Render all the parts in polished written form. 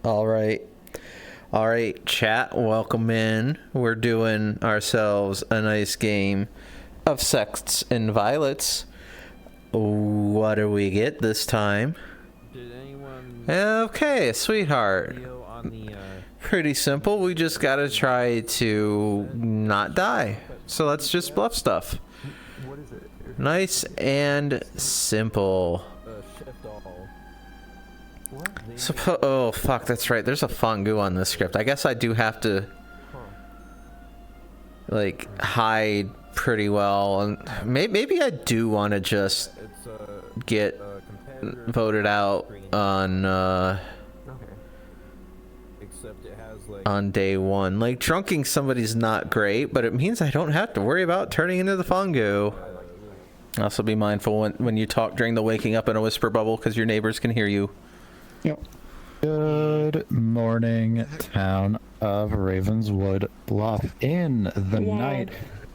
All right. All right, chat, welcome in. We're doing ourselves a nice game of Sects and Violets. What do we get this time? Did anyone... Okay, sweetheart. On the, Pretty simple. We just gotta try to not die. So let's just bluff stuff. What is it? Nice and simple. Shift all. Oh, fuck, that's right. There's a fondue on this script. I guess I do have to, like, hide pretty well. And maybe I do want to just get voted out on, on day one. Like, drunking somebody's not great, but it means I don't have to worry about turning into the fondue. Also be mindful when you talk during the waking up in a whisper bubble, because your neighbors can hear you. Yep. Good morning, town of Ravenswood Bluff. In the night,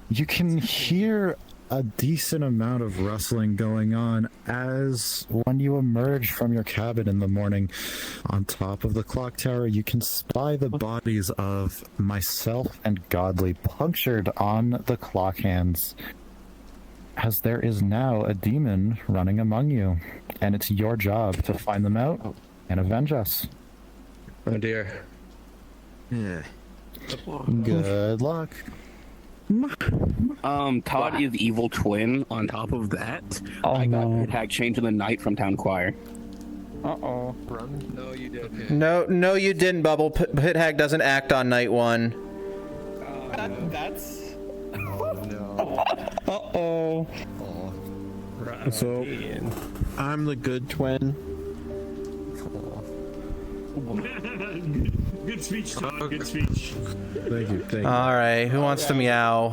you can hear a decent amount of rustling going on as when you emerge from your cabin in the morning. On top of the Clocktower, you can spy the bodies of myself and Godly punctured on the clock hands, as there is now a demon running among you, and it's your job to find them out and avenge us. Oh dear. Yeah. Good luck. Todd is evil twin. On top of that, I got pit hag chained in the night from town choir. Uh-oh. No, you didn't. No, you didn't, Bubble. Pit Hag doesn't act on night one. That's... Oh no. Uh-oh. Oh. So, I'm the good twin. Good speech, Todd. Good speech. Thank you. All right, who wants to meow?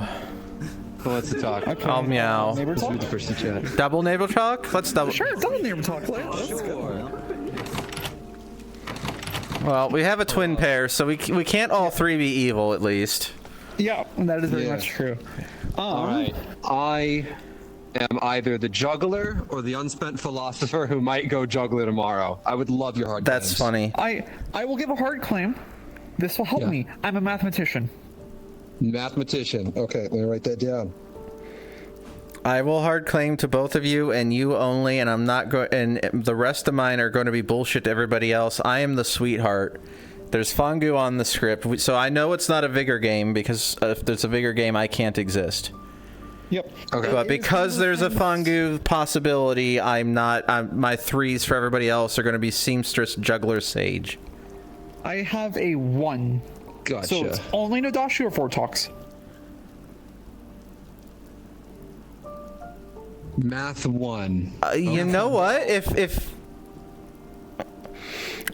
Who wants to talk? Okay. I'll meow. Neighbor Let's talk? be the first to chat. Double neighbor talk? Let's double. Sure, double neighbor talk. Let's go. Well, we have a twin pair, so we can't all three be evil, at least. Yeah, that is very much true. All right. I am either the juggler or the unspent philosopher who might go juggler tomorrow. I would love your hard That's games. funny. I will give a hard claim. This will help me. I'm a mathematician. Mathematician. Okay, let me write that down. I will hard claim to both of you, and you only, and I'm not going. And the rest of mine are going to be bullshit to everybody else. I am the sweetheart. There's fondue on the script, so I know it's not a vigor game, because if there's a vigor game, I can't exist. Yep. Okay. But because there's a fondue possibility, my threes for everybody else are going to be seamstress, juggler, sage. I have a 1. Gotcha. So it's only Nadashi or 4 talks. Math 1. You know what? If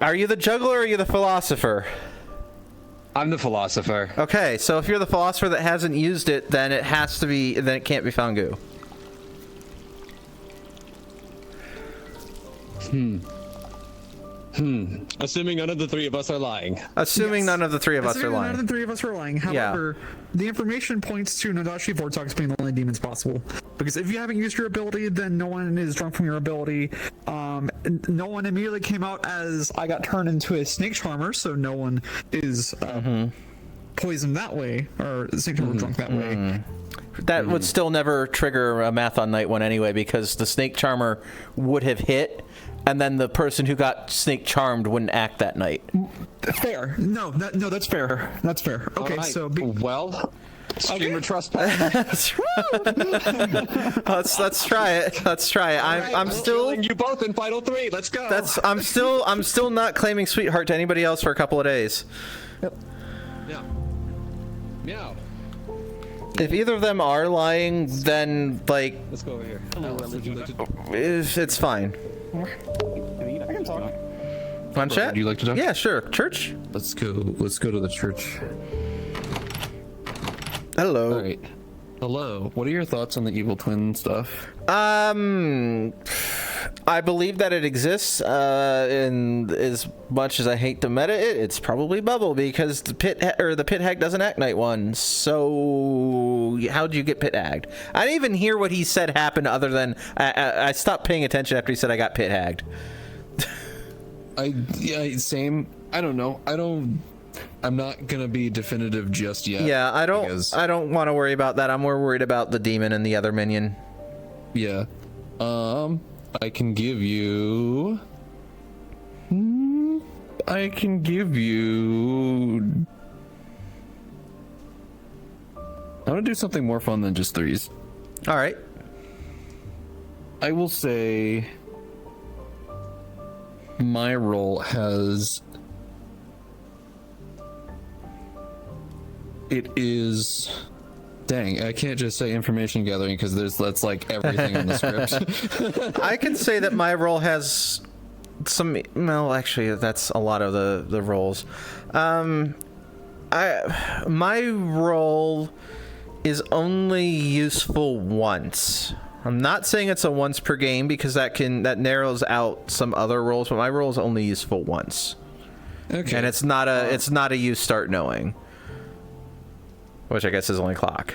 are you the juggler or are you the philosopher? I'm the philosopher. Okay, so if you're the philosopher that hasn't used it, then it has to be. Then it can't be fondue. Assuming none of the three of us are lying. Assuming none of the three of us are Assuming lying. None of the 3 of us are lying. However, the information points to Nadashi Vortox being the only demons possible. Because if you haven't used your ability, then no one is drunk from your ability. No one immediately came out as I got turned into a snake charmer, so no one is poisoned that way, or snake charmer drunk that way. That would still never trigger a math on night one anyway, because the snake charmer would have hit, and then the person who got snake charmed wouldn't act that night. Fair. No, that's fair. That's fair. Okay, All right. so well, streamer trespass. let's try it. Let's try it. I'm still Killing you both in final 3. Let's go. I'm still not claiming sweetheart to anybody else for a couple of days. Yeah. Meow. If either of them are lying, then like Let's go over here. it's fine. I can talk. On chat? Would you like to talk? Yeah, sure. Church? Let's go to the church. Hello. All right. Hello. What are your thoughts on the evil twin stuff? I believe that it exists, and as much as I hate to meta it, it's probably Bubble, because the pit hag doesn't act night one. So how'd you get pit hagged? I didn't even hear what he said happened, other than I stopped paying attention after he said I got pit hagged. Yeah, same. I don't know. I'm not gonna be definitive just yet. Yeah, I don't because- want to worry about that. I'm more worried about the demon and the other minion. Yeah. I can give you. I can give you. I'm gonna do something more fun than just threes. All right. I will say my role has. It is. Dang, I can't just say information gathering because that's like everything in the script. I can say that my role has some. Well, actually, that's a lot of the roles. My role is only useful once. I'm not saying it's a once per game because that narrows out some other roles, but my role is only useful once. Okay. And it's not a you start knowing. Which I guess is only clock.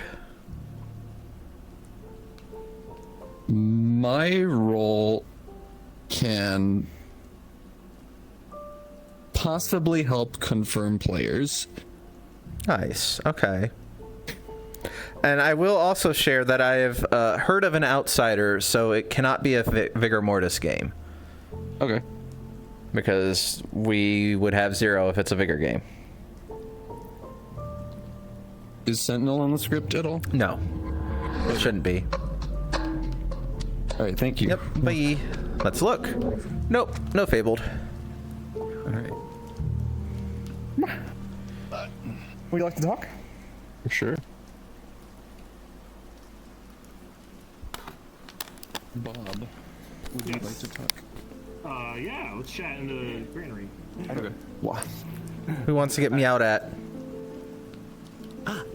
My role can possibly help confirm players. Nice. Okay. And I will also share that I have heard of an outsider, so it cannot be a Vigor Mortis game. Okay. Because we would have 0 if it's a Vigor game. Is Sentinel on the script at all? No. It shouldn't be. All right, thank you. Yep. Bye. Let's look. Nope. No fabled. All right. Would you like to talk? For sure. Bob, would you like to talk? Yeah, let's chat in the granary. Okay. Wow. Who wants to get meowed at?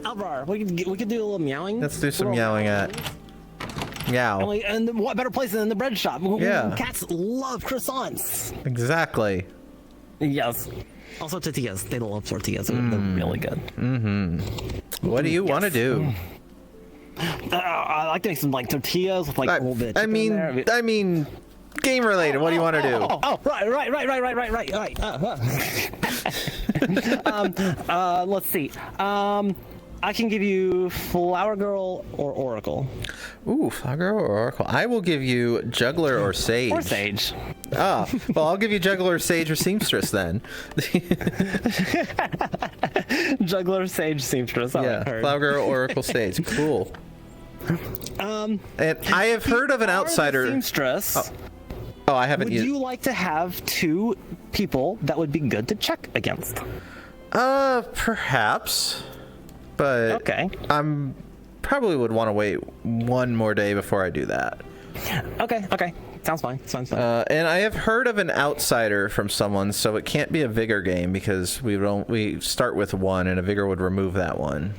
Alvar, we could do a little meowing. Let's do some meowing at. Meow. And what better place than the bread shop? Yeah. Cats love croissants. Exactly. Yes. Also tortillas. They love tortillas. They're really good. Mm-hmm. What do you want to do? I like to make some like tortillas with like a little bit of chicken in there. I mean, game related. What do you want to do? Right. Let's see. I can give you Flower Girl or Oracle. Ooh, Flower Girl or Oracle. I will give you Juggler or Sage. Or Sage. Ah, well, I'll give you Juggler, Sage, or Seamstress then. Juggler, Sage, Seamstress. Yeah, Flower Girl, Oracle, Sage. Cool. And I have heard of an outsider. Seamstress. Oh, I haven't Would used. you like to have 2 people that would be good to check against? Perhaps. But okay. I'm probably would want to wait one more day before I do that. Okay. Sounds fine. And I have heard of an outsider from someone, so it can't be a Vigor game because we start with 1, and a Vigor would remove that 1.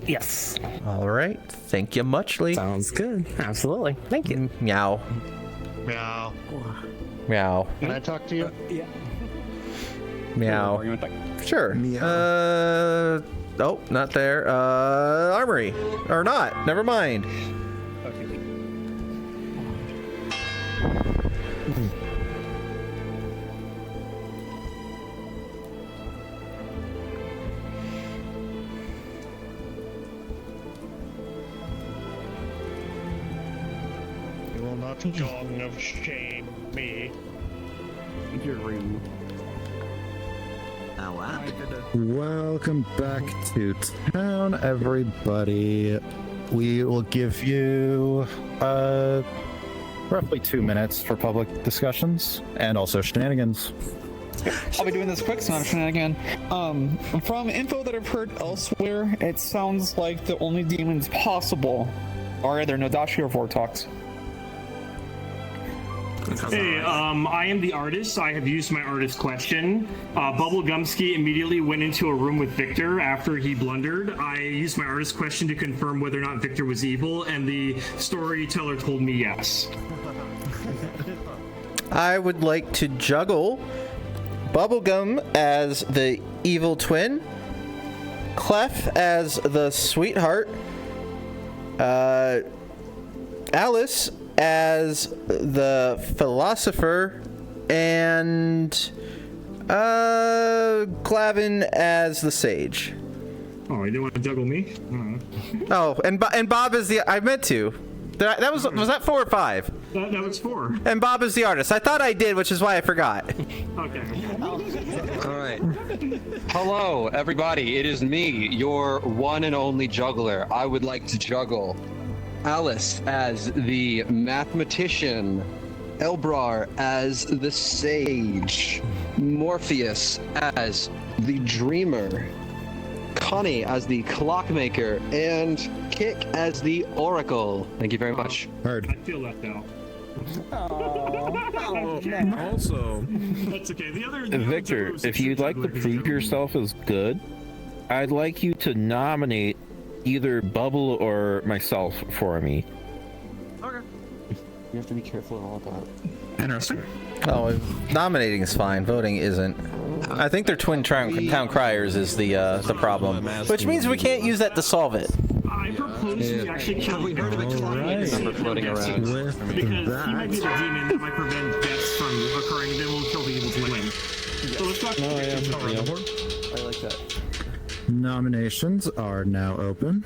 Yes. All right. Thank you muchly. Sounds good. Absolutely. Thank you. Meow. Meow. Meow. Can I talk to you? Yeah. Meow. Sure. Meow. Oh, not there. Armory. Or not. Never mind. You will not gong of shame me. You're rude. Welcome back to town, everybody. We will give you roughly 2 minutes for public discussions and also shenanigans. I'll be doing this quick, so I'm shenanigan. From info that I've heard elsewhere, it sounds like the only demons possible are either Nodashi or Vortox. Hey, I am the artist. I have used my artist question. Bubblegumski immediately went into a room with Victor after he blundered. I used my artist question to confirm whether or not Victor was evil, and the storyteller told me yes. I would like to juggle Bubblegum as the evil twin, Clef as the sweetheart, Alice as the philosopher, and Glavin as the sage. Oh, you didn't want to juggle me? Oh, and Bob is the. I meant to. That was that 4 or 5? That was 4. And Bob is the artist. I thought I did, which is why I forgot. Okay. All right. Hello, everybody. It is me, your one and only juggler. I would like to juggle Alice as the mathematician, Elbrar as the sage, Morpheus as the dreamer, Connie as the clockmaker, and Kick as the oracle. Thank you very much. Heard. I feel left out. Also, That's okay. The other Victor, jugglers if you'd like to jugglers prove juggle. yourself as good, I'd like you to nominate either Bubble or myself for me. You have to be careful and all about. Interesting. Oh, nominating is fine. Voting isn't. I think they're twin town criers is the problem, which means we can't use that to solve it. I propose we actually kill Have we heard of a Victor clockmaker number floating around? because he might be the demon that might prevent deaths from occurring, and then we'll kill the evil twin. So let's talk about I like that. Nominations are now open.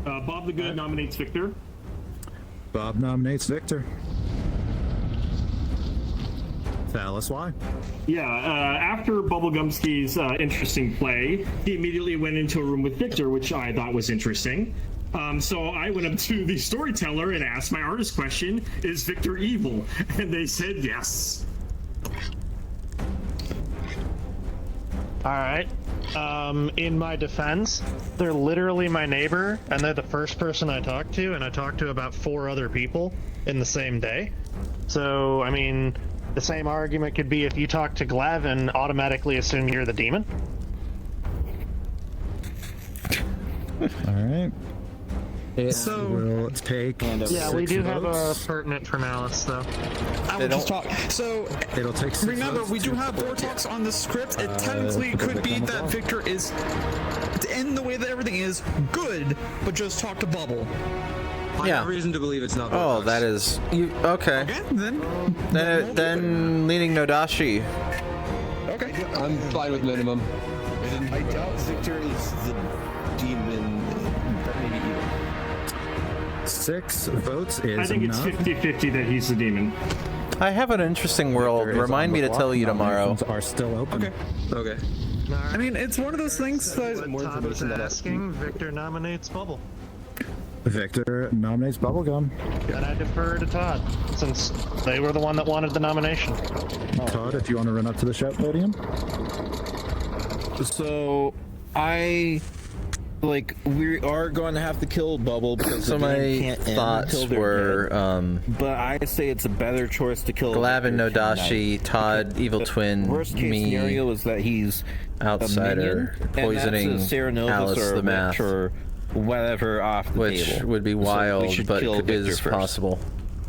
Bob the Good nominates Victor. Bob nominates Victor. Tell us why. Yeah, after Bubblegumski's interesting play, he immediately went into a room with Victor, which I thought was interesting. So I went up to the storyteller and asked my artist question, is Victor evil? And they said yes. Alright. In my defense, they're literally my neighbor, and they're the first person I talked to, and I talked to about 4 other people in the same day. So, I mean, the same argument could be if you talk to Glavin, automatically assume you're the demon. All right. It So- will take. Yeah, we 6 do have a votes. pertinent for malice, though. I will just talk. So, It'll take 6 remember, votes we do to- have Vortex on the script. It technically could be that Victor is, in the way that everything is, good, but just talk to Bubble. I Yeah. have reason to believe it's not. Oh, Vortex. that is you. Okay. Okay, then. Then leaning Nodashi. Okay. I'm fine with minimum. I doubt Victor is the demon that may be evil. 6 votes is I think it's enough. 50-50 that he's the demon. I have an interesting world. Victor is Remind on me the to block. tell you tomorrow. Nominations are still open. Okay. Okay. I mean, it's one of those things that. What Todd was asking, Victor nominates Bubble. Victor nominates Bubblegum. And I defer to Todd, since they were the one that wanted the nomination. Todd, if you want to run up to the shout podium. So, we are going to have to kill Bubble because So the game my can't end thoughts until they're were dead. But I say it's a better choice to kill Glavin, Victor Nodashi, tonight. Todd, Evil Twin, Worst case me, scenario is that he's Outsider, a minion, poisoning and that's a Serenovus Alice or a the witch Math, or whatever off the which table. would be So we wild, should but kill Victor is first. possible.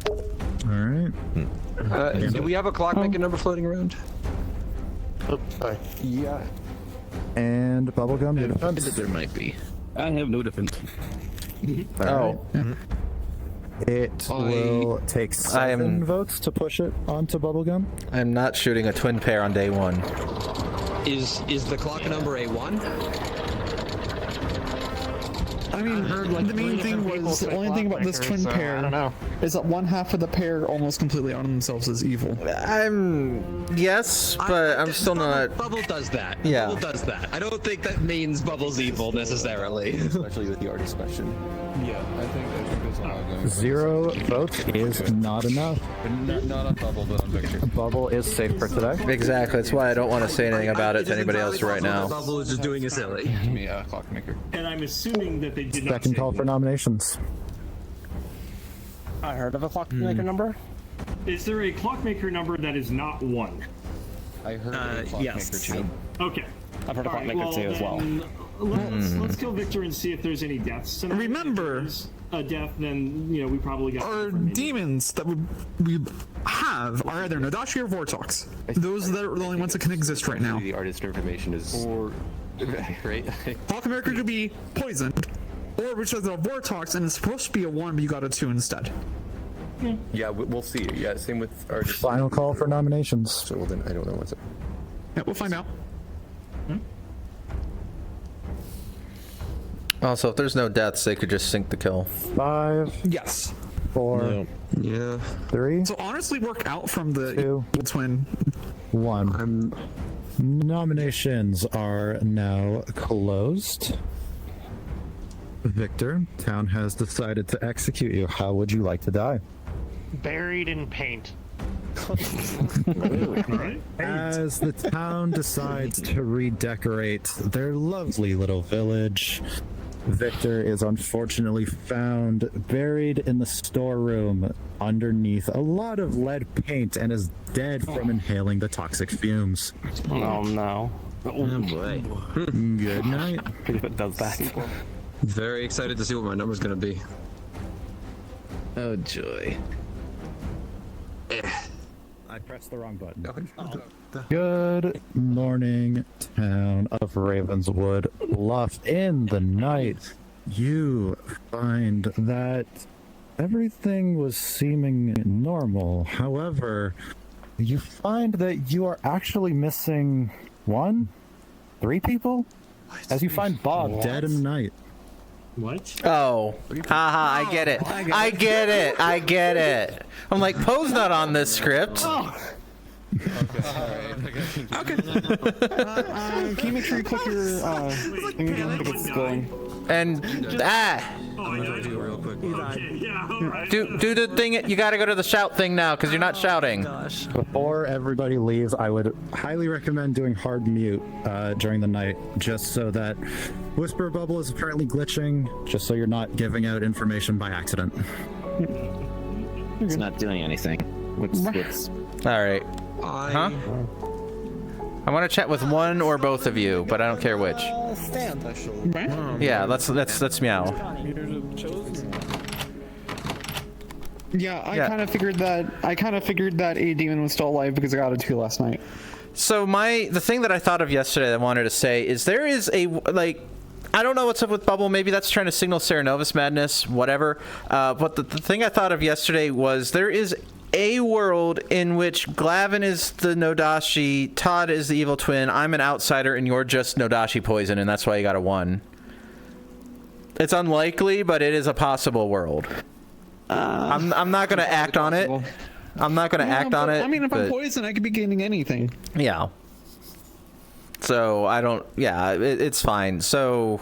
All right. Do we have a clockmaker number floating around? Oops, sorry. Yeah. And Bubblegum, your defense. There might be. I have no defense. Oh, It will take 7 votes to push it onto Bubblegum. I'm not shooting a twin pair on day 1. Is the clock number a 1? I mean, the main thing was the only thing about this twin pair I don't know. is that one half of the pair almost completely on themselves as evil. Yes, but I'm still not. Bubble does that. Yeah. Bubble does that. I don't think that means Bubble's evil necessarily. Especially with the artist question. Yeah, I think that's all I'm going. 0 votes is not enough. Not on Bubble, but on Victor. Bubble is safe for today. Exactly. That's why I don't want to say anything about it to anybody else right now. Bubble is just doing a silly. Give me a clockmaker. And I'm assuming that they did not Second say call for nominations. I heard of a clockmaker number. Is there a clockmaker number that is not 1? I heard a clockmaker yes. too. Okay. I've heard of All right, clockmaker too as well. then Let's kill Victor and see if there's any deaths. tonight. Remember- If there's a death, then we probably got. Our demons that we have are either Nodashi or Vortox. Those that are the only ones that can exist right now. The artist information is right. Clockmaker could be poisoned, or which is a Vortox and it's supposed to be a 1, but you got a 2 instead. Yeah, we'll see. Yeah, same with our Final call for nominations. So well, then I don't know what's it. Yeah, we'll find out. Also, if there's no deaths, they could just sink the kill. 5, Yes. 4, Yeah. 3, So honestly, work out from the 2, evil twin. 1. Nominations are now closed. Victor, town has decided to execute you. How would you like to die? Buried in paint. As the town decides to redecorate their lovely little village, Victor is unfortunately found buried in the storeroom underneath a lot of lead paint and is dead from inhaling the toxic fumes. Oh no. Oh boy. Good night. If it does that. Very excited to see what my number's gonna be. Oh joy. I pressed the wrong button. Good morning, town of Ravenswood Bluff. In the night, you find that everything was seeming normal. However, you find that you are actually missing 3 people? As you find Bob dead in the night. What? Oh, haha, I get it. I get it. I get it. I'm like, Poe's not on this script. Okay. Can you make sure you click your thing again to get this going? And do the thing. You got to go to the shout thing now because you're not shouting. Before everybody leaves, I would highly recommend doing hard mute during the night, just so that Whisper Bubble is apparently glitching, just so you're not giving out information by accident. It's not doing anything. What's... All right. Huh? I want to chat with one or both of you, but I don't care which. Yeah, that's meow. Yeah, I kind of figured that a demon was still alive because I got a 2 last night. So the thing that I thought of yesterday that I wanted to say is there is a I don't know what's up with Bubble. Maybe that's trying to signal Serenovus madness, whatever. But the thing I thought of yesterday was there is a world in which Glavin is the Nodashi, Todd is the evil twin, I'm an outsider, and you're just Nodashi poison, and that's why you got a 1. It's unlikely, but it is a possible world. I'm not gonna act on it. I'm not gonna act on it. I mean, if I'm poisoned, I could be gaining anything. Yeah. So I don't. Yeah, it's fine. So.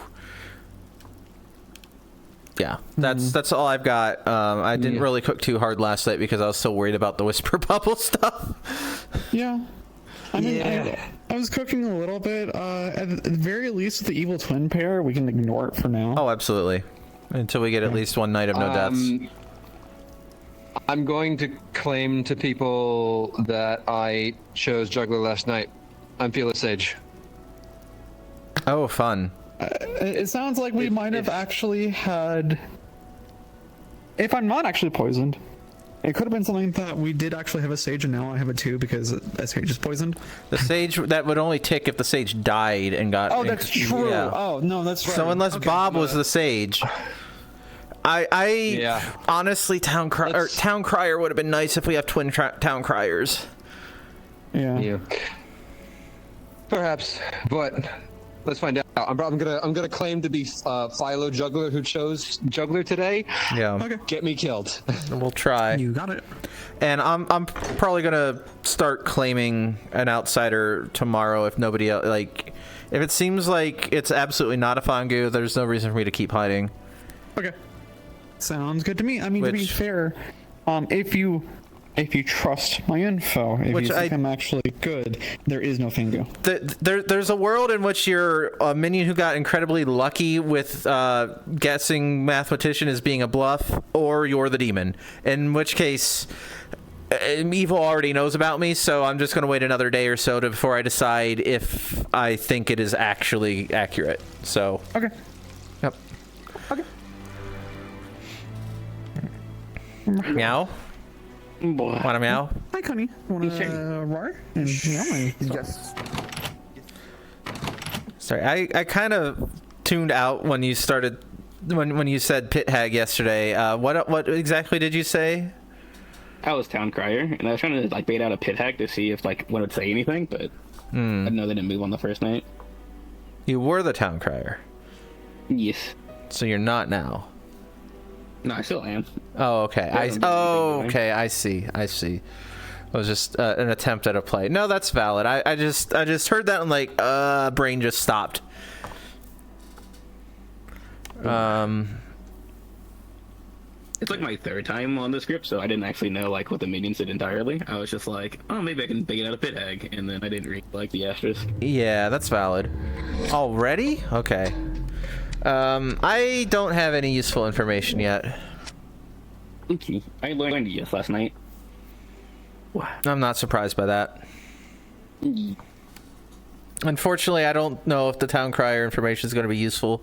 Yeah, that's all I've got. I didn't really cook too hard last night because I was so worried about the Whisper Bubble stuff. Yeah. I mean, I was cooking a little bit. At the very least, with the evil twin pair, we can ignore it for now. Oh, absolutely. Until we get at least one night of no deaths. I'm going to claim to people that I chose Juggler last night. I'm Fearless Sage. Oh, fun. It sounds like we might have actually had... If I'm not actually poisoned, it could have been something that we did actually have a sage and now I have a 2 because a sage is poisoned. The sage, that would only tick if the sage died and got... Oh, that's true. Yeah. Oh, no, that's right. So unless Bob was the sage... honestly, Town Crier would have been nice if we have twin Town Criers. Yeah. Perhaps, but... Let's find out. I'm gonna claim to be Philo Juggler who chose Juggler today. Yeah. Okay. Get me killed. We'll try. You got it. And I'm probably gonna start claiming an outsider tomorrow if nobody else, if it seems like it's absolutely not a Fangu, there's no reason for me to keep hiding. Okay. Sounds good to me. I mean, to be fair, if you trust my info, if you think I'm actually good, there is no Fangu. There's a world in which you're a minion who got incredibly lucky with guessing mathematician as being a bluff, or you're the demon. In which case, Evil already knows about me, so I'm just going to wait another day or so before I decide if I think it is actually accurate. So. Okay. Yep. Okay. Meow. Want to meow? Hi, Connie. Want to roar? Yes. Sorry, I kind of tuned out when you started, when you said pit hag yesterday. What exactly did you say? I was town crier, and I was trying to like bait out a pit hack to see if like one would say anything, but I didn't know they didn't move on the first night. You were the town crier. Yes. So you're not now. No, I still am. Oh, okay. Yeah, I see. It was just an attempt at a play. No, that's valid. I just heard that and like, brain just stopped. It's like my third time on the script, so I didn't actually know like what the minions did entirely. I was just like, oh, maybe I can bait out a pit hag, and then I didn't read like the asterisk. Yeah, that's valid. Already? Okay. I don't have any useful information yet. Okay. I learned yes last night. I'm not surprised by that. Unfortunately, I don't know if the town crier information is going to be useful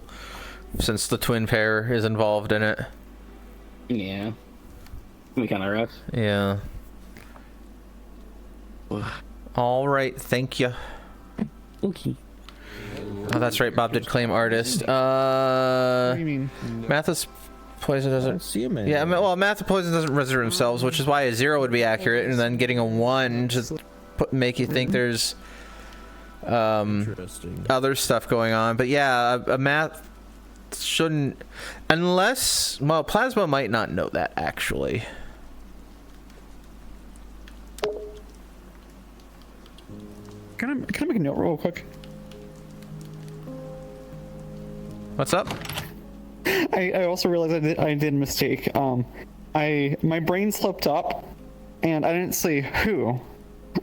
since the twin pair is involved in it. Yeah. We kind of rough. Yeah. All right, thank you. Okay. Oh, that's right. Bob did claim artist. What do you mean? Mathis poison doesn't. See him, man. Yeah, well, math and poison doesn't resurrect themselves, which is why a 0 would be accurate, and then getting a 1 just make you think there's other stuff going on. But yeah, a math shouldn't, unless, well, Plasma might not know that actually. Can I make a note real quick? What's up? I also realized I did a mistake. My brain slipped up, and I didn't say who,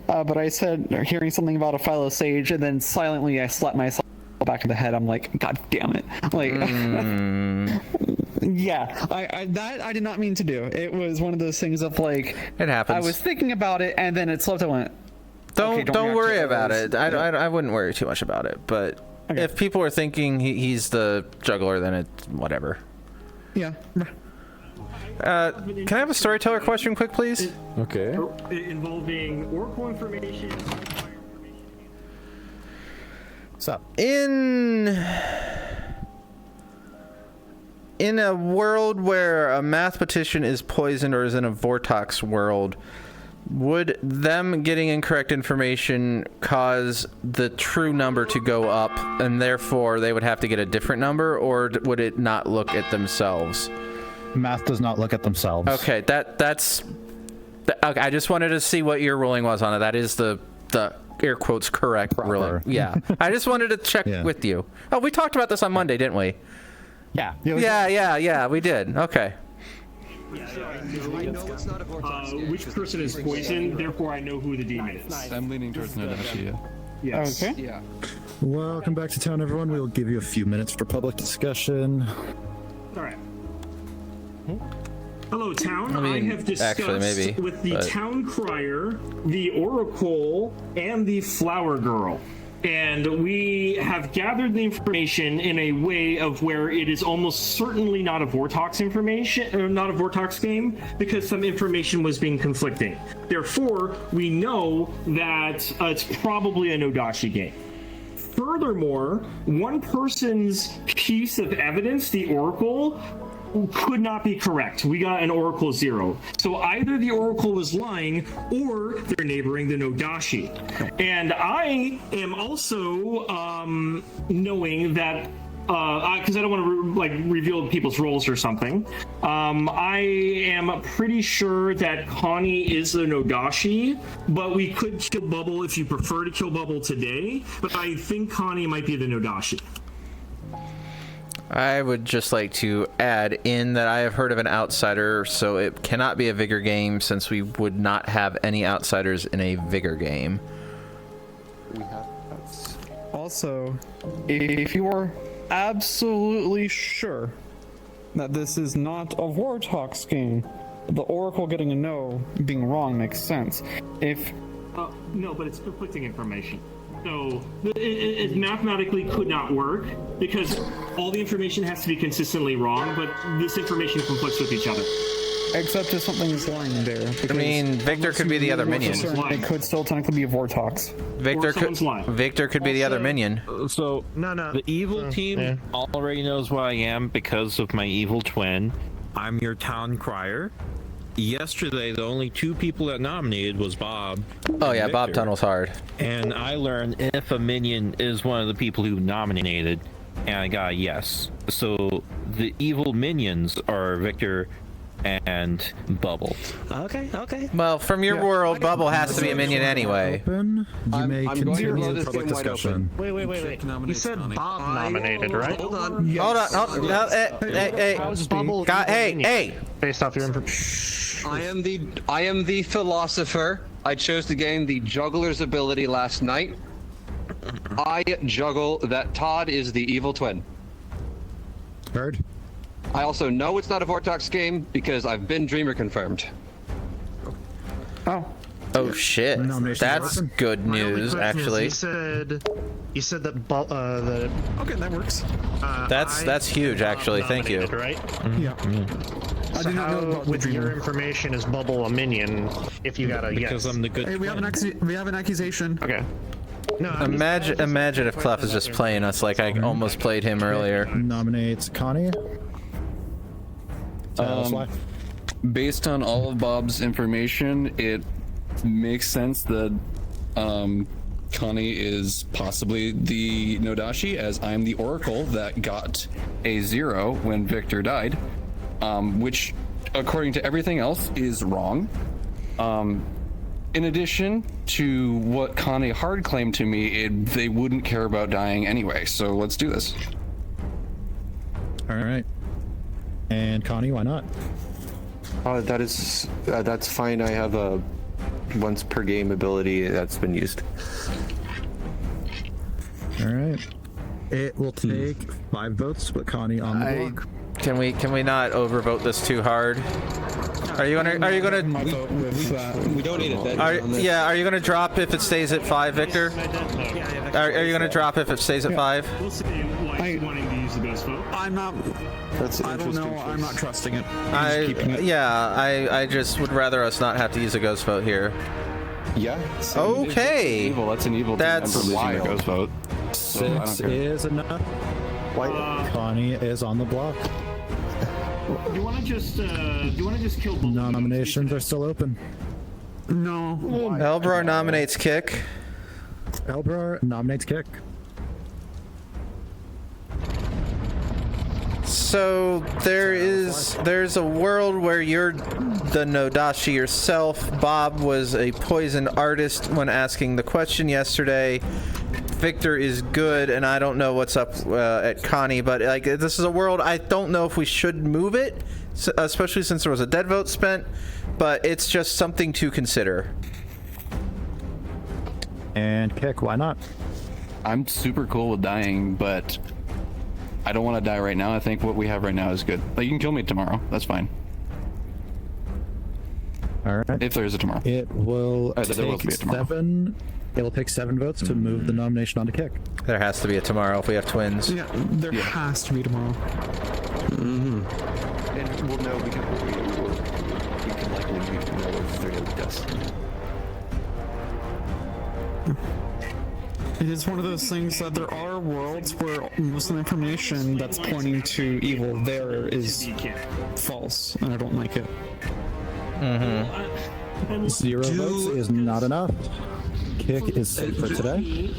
but I said hearing something about a Philo Sage, and then silently I slapped myself back in the head. I'm like, God damn it! Like, yeah, I did not mean to do. It was one of those things of like, it happens. I was thinking about it, and then it slipped. I went, don't worry about it. I wouldn't worry too much about it, but. Okay. If people are thinking he's the juggler, then it's whatever. Yeah. Can I have a storyteller question quick, please? Okay. Involving Oracle information. What's up? In a world where a mathematician is poisoned or is in a Vortox world, would them getting incorrect information cause the true number to go up, and therefore they would have to get a different number, or would it not look at themselves? Math does not look at themselves. Okay, that's okay. I just wanted to see what your ruling was on it. That is the air quotes correct ruling. Yeah, I just wanted to check with you. Oh, we talked about this on Monday, didn't we? Yeah. Yeah, we did. Okay. Which person is poisoned, therefore I know who the demon is. I'm leaning towards Nodashi. Yes. Okay. Yeah. Welcome back to town, everyone. We'll give you a few minutes for public discussion. Alright. Hello, town. I mean, have discussed actually, maybe, with the town crier, the oracle, and the flower girl. And we have gathered the information in a way of where it is almost certainly not a Vortox information, or not a Vortox game, because some information was being conflicting. Therefore, we know that it's probably a Nodashi game. Furthermore, one person's piece of evidence, the Oracle, could not be correct. We got an Oracle 0. So either the Oracle was lying or they're neighboring the Nodashi. And I am also knowing that because I don't want to reveal people's roles or something. I am pretty sure that Connie is the Nodashi, but we could kill Bubble if you prefer to kill Bubble today. But I think Connie might be the Nodashi. I would just like to add in that I have heard of an outsider, so it cannot be a Vigor game since we would not have any outsiders in a Vigor game. Also, if you are absolutely sure that this is not a Vortox game, the Oracle getting a no being wrong makes sense. If no, but it's conflicting information. So it mathematically could not work because all the information has to be consistently wrong, but this information conflicts with each other. Except if something is lying there. I mean, Victor could be the other minion. It could still technically be a Vortox. Victor could be the other minion. So the evil team already knows what I am because of my evil twin. I'm your town crier. yesterday the only two people that nominated was Bob. Oh and yeah, Bob Victor. Tunnel's hard. And I learned if a minion is one of the people who nominated, and I got a yes. So the evil minions are Victor and Bubble. Okay. Well, from your world, Bubble has to be a minion anyway. Open. You may I'm going to blow continue this public game wide discussion. Wait. You said Bob nominated, right? Hold on. Hold on. No, hey. How's Bubble? Hey. Based off your information. I am the philosopher. I chose to gain the juggler's ability last night. I juggle that Todd is the evil twin. Heard. I also know it's not a Vortex game because I've been Dreamer confirmed. Oh shit. That's good My only news, question is, actually. you said that Okay, that works. That's huge, actually. Thank you. Right? Yeah. I So do not know how, about the with your dreamer. information, is Bubble a minion? If you got a Because yes. I'm the good Hey, we have an accusation. Okay. No, I'm Imagine if Clef is just playing us like I almost played him earlier. Nominates Connie. Based on all of Bob's information, it makes sense that Connie is possibly the Nodashi, as I'm the Oracle that got a 0 when Victor died, which, according to everything else, is wrong. In addition to what Connie hard claimed to me, they wouldn't care about dying anyway, so let's do this. All right. And Connie, why not? That's fine. I have a once per game ability that's been used. All right. It will take 5 votes to put Connie on the block. Can we not overvote this too hard? Are you gonna We don't need it. are you gonna drop if it stays at 5, Victor? Are you gonna drop if it stays at 5? We'll see why he's wanting to use the ghost vote. I'm not. That's an I don't know. interesting I'm not choice. trusting it. I just would rather us not have to use a ghost vote here. Yeah. Okay. Evil. That's an evil. That's for losing wild. a ghost vote. So I don't 6 care. is enough. Connie is on the block. Do you want to just kill Bubble? Nominations are still open. No. Elbrar nominates Kick. Elbrar nominates Kick. So there's a world where you're the Nodashi yourself. Bob was a poison artist when asking the question yesterday. Victor is good, and I don't know what's up at Connie, but like this is a world I don't know if we should move it, especially since there was a dead vote spent. But it's just something to consider. And Kick, why not? I'm super cool with dying, but I don't want to die right now. I think what we have right now is good. Like, you can kill me tomorrow. That's fine. All right. If there is a tomorrow. It will there will take be a tomorrow. 7. It will take 7 votes to move the nomination onto Kick. There has to be a tomorrow if we have twins. Yeah, there has to be tomorrow. And we'll know we can likely know if there's a destiny. It is one of those things that there are worlds where most of the information that's pointing to evil there is false, and I don't like it. 0 votes is not enough. Kick is safe for today.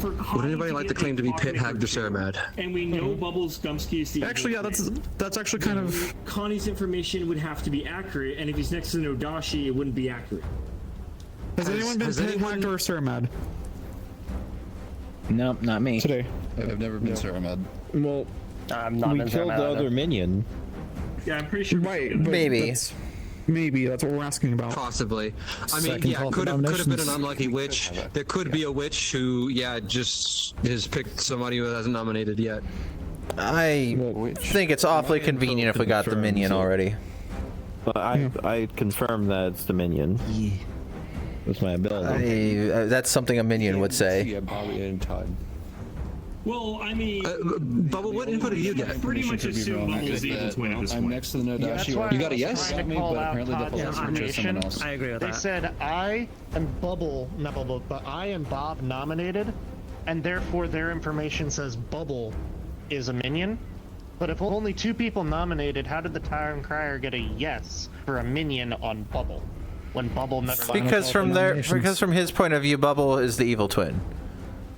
Would anybody like to claim to be Pit Hag the Ceramad? And we know Bubbles Gumsky is the Actually, yeah, that's actually kind of. Connie's information would have to be accurate, and if he's next to Nodashi, it wouldn't be accurate. Has anyone been Pit Hacked or Ceramad Nope, not me. today? I've never been Ceramad. Well, I'm not we been killed the other minion. Yeah, I'm pretty sure. Right. but Maybe. Maybe that's what we're asking about. Possibly. I mean, Second yeah, call for could have been an nominations. unlucky witch. There could be a witch who, just has picked somebody who hasn't nominated yet. I think it's awfully convenient if we got the minion already. But I confirm that it's the minion. With my ability. That's something a minion would say. Yeah, Bobby and Todd. Well, I mean, Bubba, what input did you get? pretty much assume Bubbles evil twin at this I'm point. next to the Nodashi. why You I got a was yes? trying to Me, call but out apparently the Todd's philosopher chose someone nomination. else. I agree with They that. said I and Bubble, not Bubble, but I and Bob nominated, and therefore their information says Bubble is a minion. But if only 2 people nominated, how did the Town Crier get a yes for a minion on Bubble? When Bubble never... Because from his point of view, Bubble is the evil twin.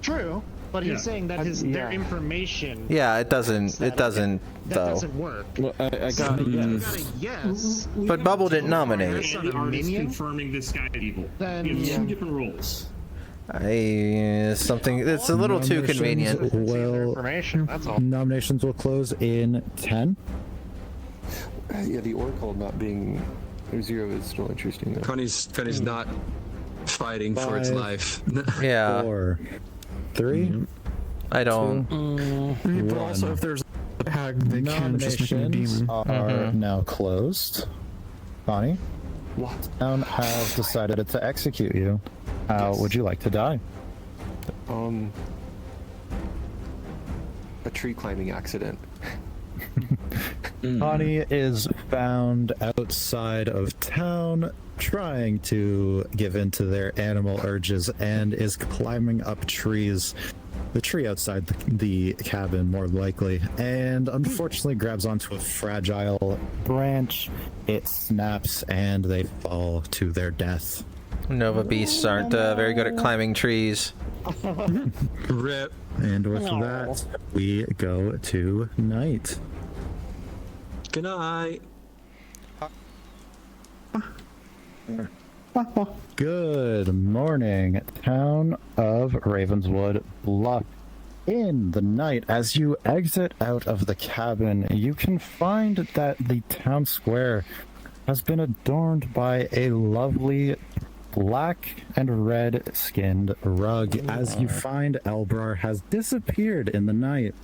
True, but he's saying that their information... Yeah, it doesn't, that doesn't work. Well, I got a yes. Yes. But Bubble didn't nominate. And the artist confirming this guy is evil. Then we have 2 different roles. It's a little too convenient. Nominations will close in 10. Yeah, the Oracle not being 0 is still interesting though. Connie's not fighting for its 5, life. Yeah. 4, 3. I don't. 2, But also, if there's a hag, they can just make a Nominations demon. are now closed. Bonnie? What? Town has decided to execute you. How would you like to die? A tree climbing accident. Bonnie is found outside of town trying to give in to their animal urges and is climbing up trees. The tree outside the cabin, more likely, and unfortunately grabs onto a fragile branch. It snaps and they fall to their death. Nova beasts aren't very good at climbing trees. Rip. And with that, we go to night. Good night. Good morning, town of Ravenswood Bluff. In the night, as you exit out of the cabin, you can find that the town square has been adorned by a lovely black and red skinned rug as you find Elbrar has disappeared in the night.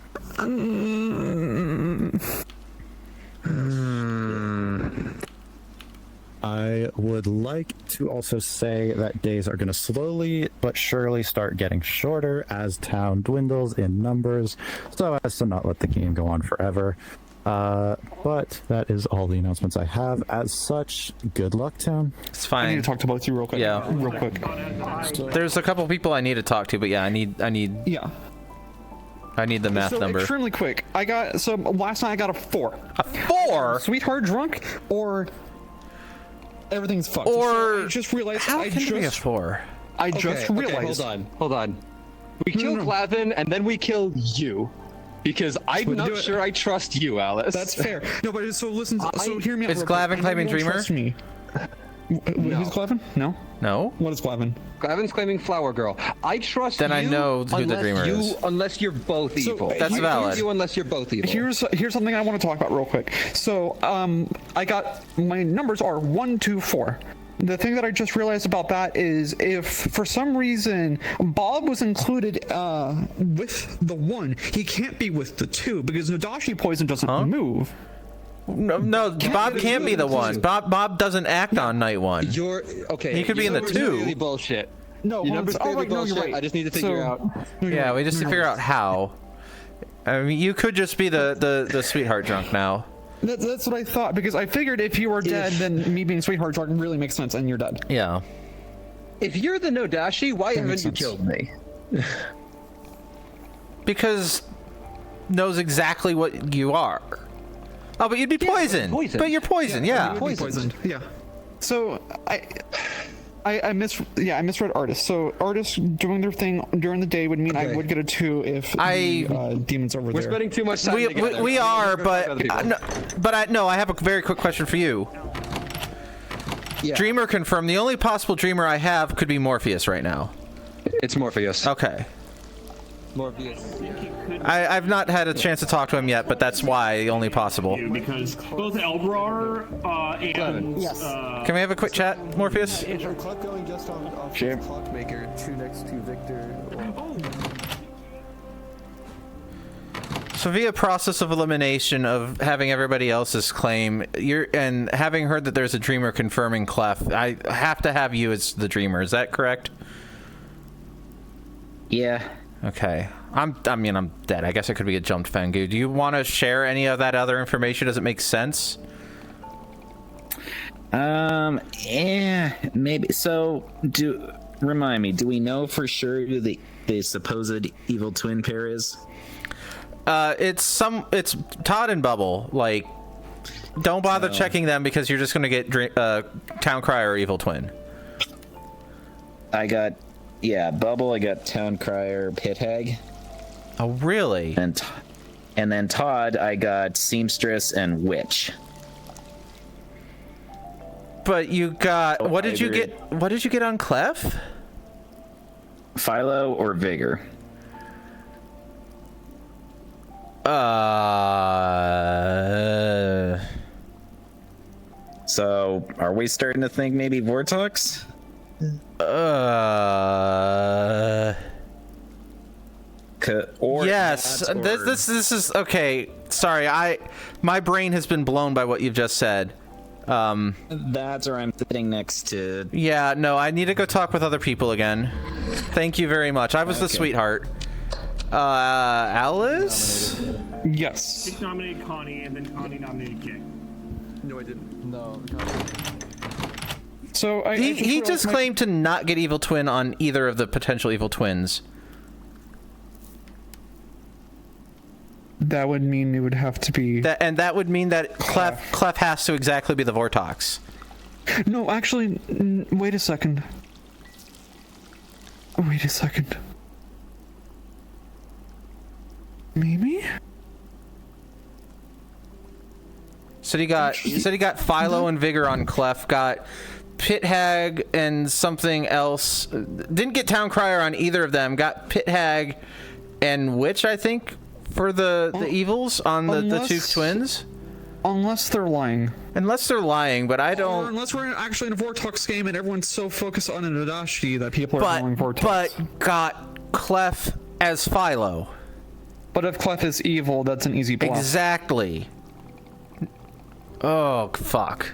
I would like to also say that days are going to slowly but surely start getting shorter as town dwindles in numbers, so as to not let the game go on forever. But that is all the announcements I have. As such, good luck, town. It's fine. I need to talk to both of you real quick. Yeah. Real quick. There's a couple people I need to talk to, but yeah, I need Yeah. I need the math so number. Extremely quick. Last night I got a 4. A 4? Sweetheart drunk or everything's fucked. Or so I just realized how can it be a 4? I just realized. Hold on. We killed Glavin and then we killed you. Because I'm not sure I trust you, Alice. That's fair. No, but so listen. So hear me out. Is Glavin claiming Dreamer? Trust me. Who's Glavin? No. No. What is Glavin? Glavin's claiming Flower Girl. I trust then you. I know who the Dreamer is. Unless you're both evil. That's valid. You unless you're both evil. Here's something I want to talk about real quick. So I got my numbers are 1, 2, 4. The thing that I just realized about that is if for some reason Bob was included with the 1, he can't be with the 2 because Nadashi poison doesn't move. No, Bob can't be the 1. Bob doesn't act on night 1. You're okay. He could be in the 2. Really bullshit. No, your numbers clearly bullshit. No, you're right. I just need to figure out. Yeah, we just need to figure out how. I mean, you could just be the sweetheart drunk now. That's what I thought, because I figured if you were dead, then me being sweetheart drunk really makes sense, and you're dead. Yeah. If you're the Nodashi, why haven't you killed me? Because knows exactly what you are. Oh, but you'd be poisoned. But you're poisoned, yeah. Poisoned. Yeah. So I misread artists. So artists doing their thing during the day would mean I would get a 2 if the demons over there. We're spending too much time together. We are, but I have a very quick question for you. Yeah. Dreamer confirmed. The only possible dreamer I have could be Morpheus right now. It's Morpheus. Okay. Morpheus. I've not had a chance to talk to him yet, but that's why only possible. Because both Elbrar and can we have a quick chat, Morpheus? Is your clock going just off Clockmaker 2 next to Victor? So via process of elimination of having everybody else's claim, and having heard that there's a dreamer confirming Clef, I have to have you as the dreamer. Is that correct? Yeah. Okay. I'm dead. I guess it could be a jumped Fangu. Do you want to share any of that other information? Does it make sense? Yeah, maybe. So, remind me, do we know for sure who the supposed evil twin pair is? It's Todd and Bubble. Like, don't bother checking them because you're just gonna get Town Crier or Evil Twin. I got, Bubble. I got Town Crier, Pit Hag. Oh, really? And then Todd, I got Seamstress and Witch. But you got what did you get? What did you get on Clef? Philo or Vigor? So, are we starting to think maybe Vortex? Yes. This is okay. Sorry, my brain has been blown by what you've just said. That's where I'm sitting next to. Yeah, no, I need to go talk with other people again. Thank you very much. I was the sweetheart. Alice? Yes. Kick nominated Connie, and then Connie nominated Kick. No, I didn't. No. So he just claimed to not get Evil Twin on either of the potential Evil Twins. That would mean it would have to be... that would mean that Clef has to exactly be the Vortox. No, actually, wait a second. Wait a second. Maybe? So he got Philo and Vigor on Clef, got Pit Hag and something else. Didn't get Town Crier on either of them. Got Pit Hag and Witch, I think, for the evils on the two twins. Unless they're lying. Unless they're lying, but I don't... Or unless we're actually in a Vortex game and everyone's so focused on an Adachi that people are calling Vortex. But got Clef as Philo. But if Clef is evil, that's an easy block. Exactly. Oh, fuck.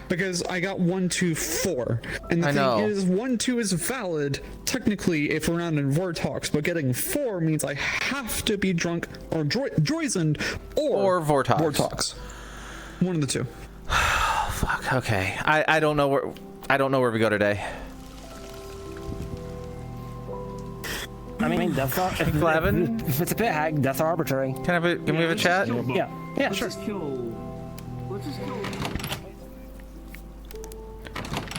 Because I got 1, 2, 4. And the thing is, 1, 2 is valid, technically, if we're not in Vortox, but getting 4 means I have to be drunk or Droizened or Vortox. Vortox. One of the two. Fuck, okay. I don't know where we go today. I mean, deaths are... If it's a Pit Hag, deaths are arbitrary. Can we have a chat? Yeah, sure. Let's just kill...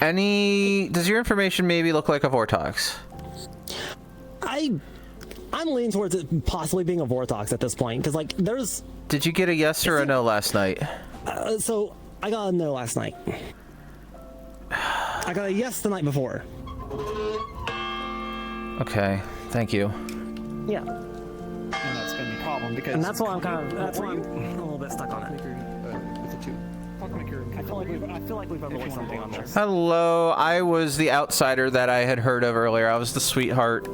Does your information maybe look like a Vortox? I'm leaning towards it possibly being a Vortox at this point, because, like, there's... Did you get a yes or a no last night? So, I got a no last night. I got a yes the night before. Okay, thank you. Yeah. And that's gonna be a problem, because... And that's why I'm a little bit stuck on it. I feel like we've overlooked something on this. Hello, I was the outsider that I had heard of earlier. I was the sweetheart,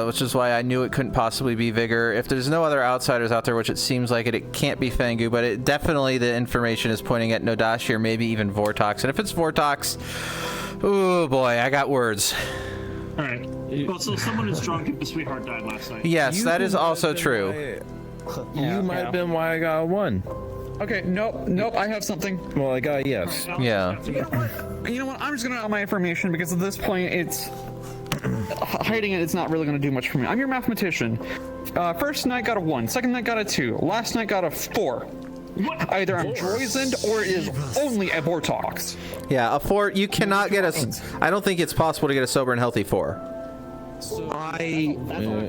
which is why I knew it couldn't possibly be Vigor. If there's no other outsiders out there, which it seems like it can't be Fangu, but it definitely, the information is pointing at Nodashi or maybe even Vortox. And if it's Vortox, oh boy, I got words. Alright. Well, so someone is drunk if the sweetheart died last night. Yes, that is also true. You might have been why I got 1. Okay, nope, I have something. Well, I got a yes. Yeah. You know what, I'm just gonna out my information, because at this point, it's... hiding it's not really gonna do much for me. I'm your mathematician. First night got a 1, second night got a 2, last night got a 4. What? Either I'm Droizened or it is only a Vortox. Yeah, a 4, you cannot get a... I don't think it's possible to get a sober and healthy 4. I know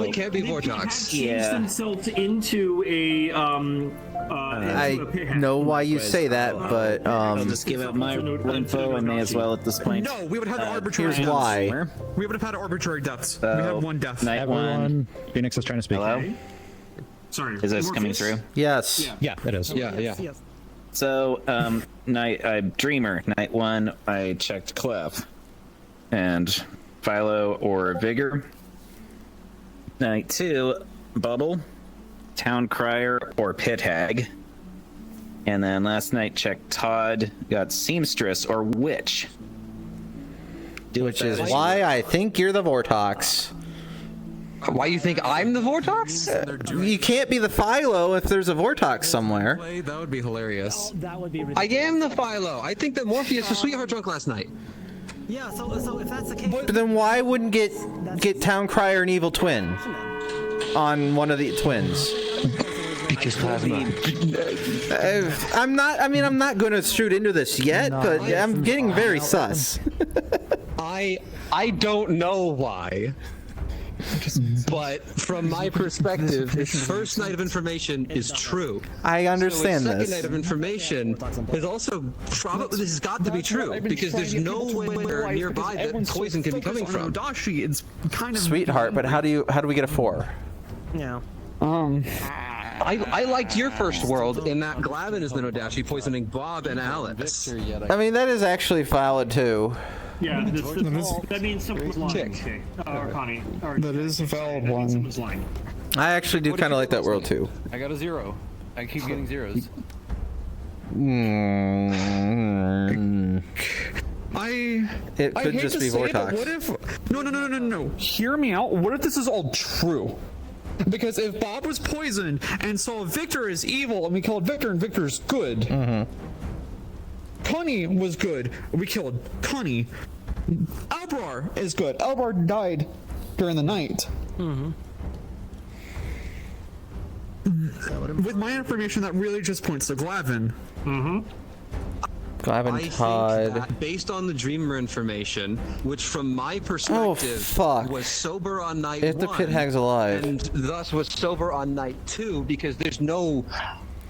it can't be Vortox. Changed themselves into a I know why you say that, but I'll just give out my info. I may as well at this point. No, we would have had arbitrary here's why. We would have had arbitrary deaths. We had 1 death. Night 1. Phoenix is trying to speak. Hello? Sorry. Is this coming through? Yes. Yeah, it is. Yeah. So, Dreamer. Night 1, I checked Clef. And Philo or Vigor. Night 2, Bubble, Town Crier, or Pit Hag. And then last night checked Todd, got Seamstress or Witch. Which is why I think you're the Vortox. Why you think I'm the Vortox? You can't be the Philo if there's a Vortox somewhere. That would be hilarious. That would be I am the Philo. I think that Morpheus was sweetheart drunk last night. Yeah, so if that's the case... But then why wouldn't get Town Crier and Evil Twin? on one of the twins? Because plasma. I'm not. I mean, I'm not going to shoot into this yet, but I'm getting very sus. I don't know why. But from my perspective, his first night of information is true. I understand so his this. second night of information is also probably this has got to be true because there's nowhere nearby that poison can be coming from. Odashi, it's kind of Sweetheart, but how do we get a 4? Yeah. I liked your first world in that Glavin is the Nodashi poisoning Bob and Alex. I mean, that is actually valid too. Yeah, that means someone's lying. Okay. Or Connie. That is a valid one. Someone's lying. I actually do kind of like that world too. I got a 0. I keep getting zeros. It could hate just to be say it, but Vortox. what if? No. Hear me out. What if this is all true? Because if Bob was poisoned and saw Victor as evil, and we killed Victor, and Victor's good. Connie was good. We killed Connie. Elbrar is good. Elbrar died during the night. With my information, that really just points to Glavin. Glavin I Todd. think that based on the Dreamer information, which from my perspective was sober on night If 1, the pit hag's alive. and thus was sober on night 2, because there's no.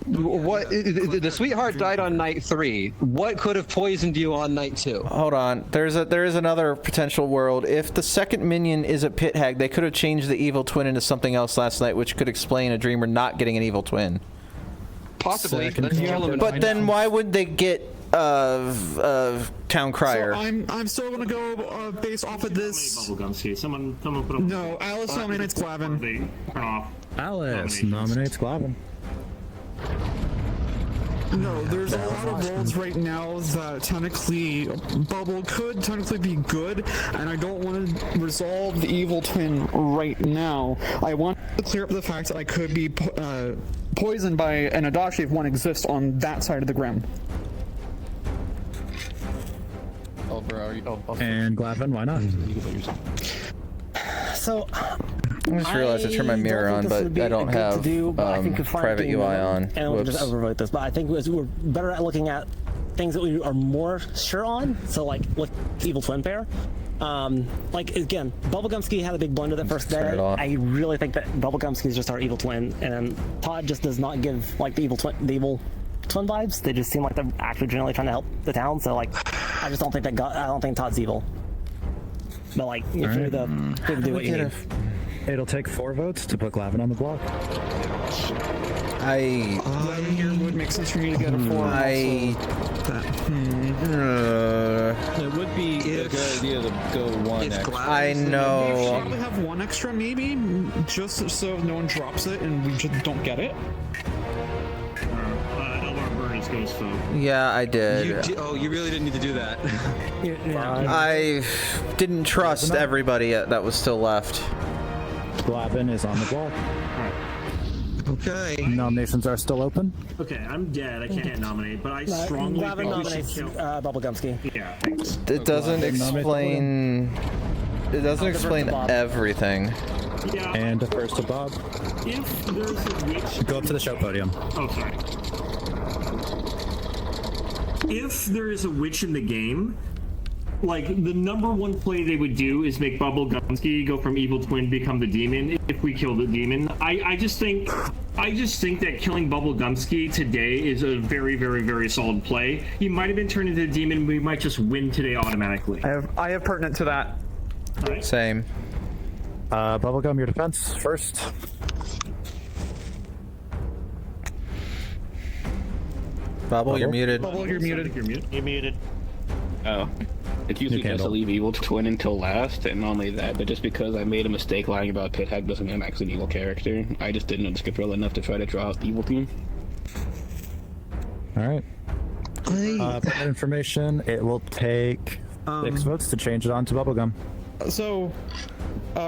What the sweetheart died on night 3. What could have poisoned you on night 2? Hold on. There is another potential world. If the second minion is a pit hag, they could have changed the evil twin into something else last night, which could explain a dreamer not getting an evil twin. Possibly. But then why would they get Town Crier? So I'm still gonna go based off of this. Bubblegum. Someone put up. No, Alice nominates Glavin. Turn off. Alice nominates Glavin. No, there's a lot of worlds right now that technically Bubble could technically be good, and I don't want to resolve the evil twin right now. I want to clear up the fact that I could be poisoned by an Adachi if one exists on that side of the Grim. And Glavin, why not? So, I just realized I turned my mirror on, but I don't have private UI on. And we'll just overvote this, but I think we're better at looking at things that we are more sure on. So, like, with Evil Twin pair. Like, again, Bubblegumski had a big blunder that first day. I really think that Bubblegumski is just our Evil Twin, and Todd just does not give, like, the Evil Twin vibes. They just seem like they're actually generally trying to help the town, so, like, I just don't think that I don't think Todd's evil. But, like, if you're the do what you need. It'll take 4 votes to put Glavin on the block. Glavin here would make sense for me to get a 4. It would be a good idea to go 1 extra. I know. We probably have 1 extra, maybe, just so no one drops it and we just don't get it. Yeah, I did. You really didn't need to do that. I didn't trust everybody that was still left. Glavin is on the block. Okay. Nominations are still open. Okay, I'm dead. I can't nominate, but I strongly Glavin think nominates Bubblegumski. Yeah, thanks. It doesn't explain. It doesn't explain everything. Yeah. And defers to Bob. If there's a witch. Go up to the show podium. Oh, sorry. If there is a witch in the game, like, the #1 play they would do is make Bubblegumski go from evil twin become the demon if we kill the demon. I just think that killing Bubblegumski today is a very, very, very solid play. He might have been turned into the demon, we might just win today automatically. I have pertinent to that. Right. Same. Bubblegum, your defense first. Bubble, you're muted. Bubble, you're muted. You're muted. Oh. It's usually best to leave Evil Twin until last, and not only that, but just because I made a mistake lying about Pit Hag doesn't mean I'm actually an evil character. I just didn't know the script well enough to try to draw out the evil team. Alright. For that information, it will take 6 votes to change it on to Bubblegum. So,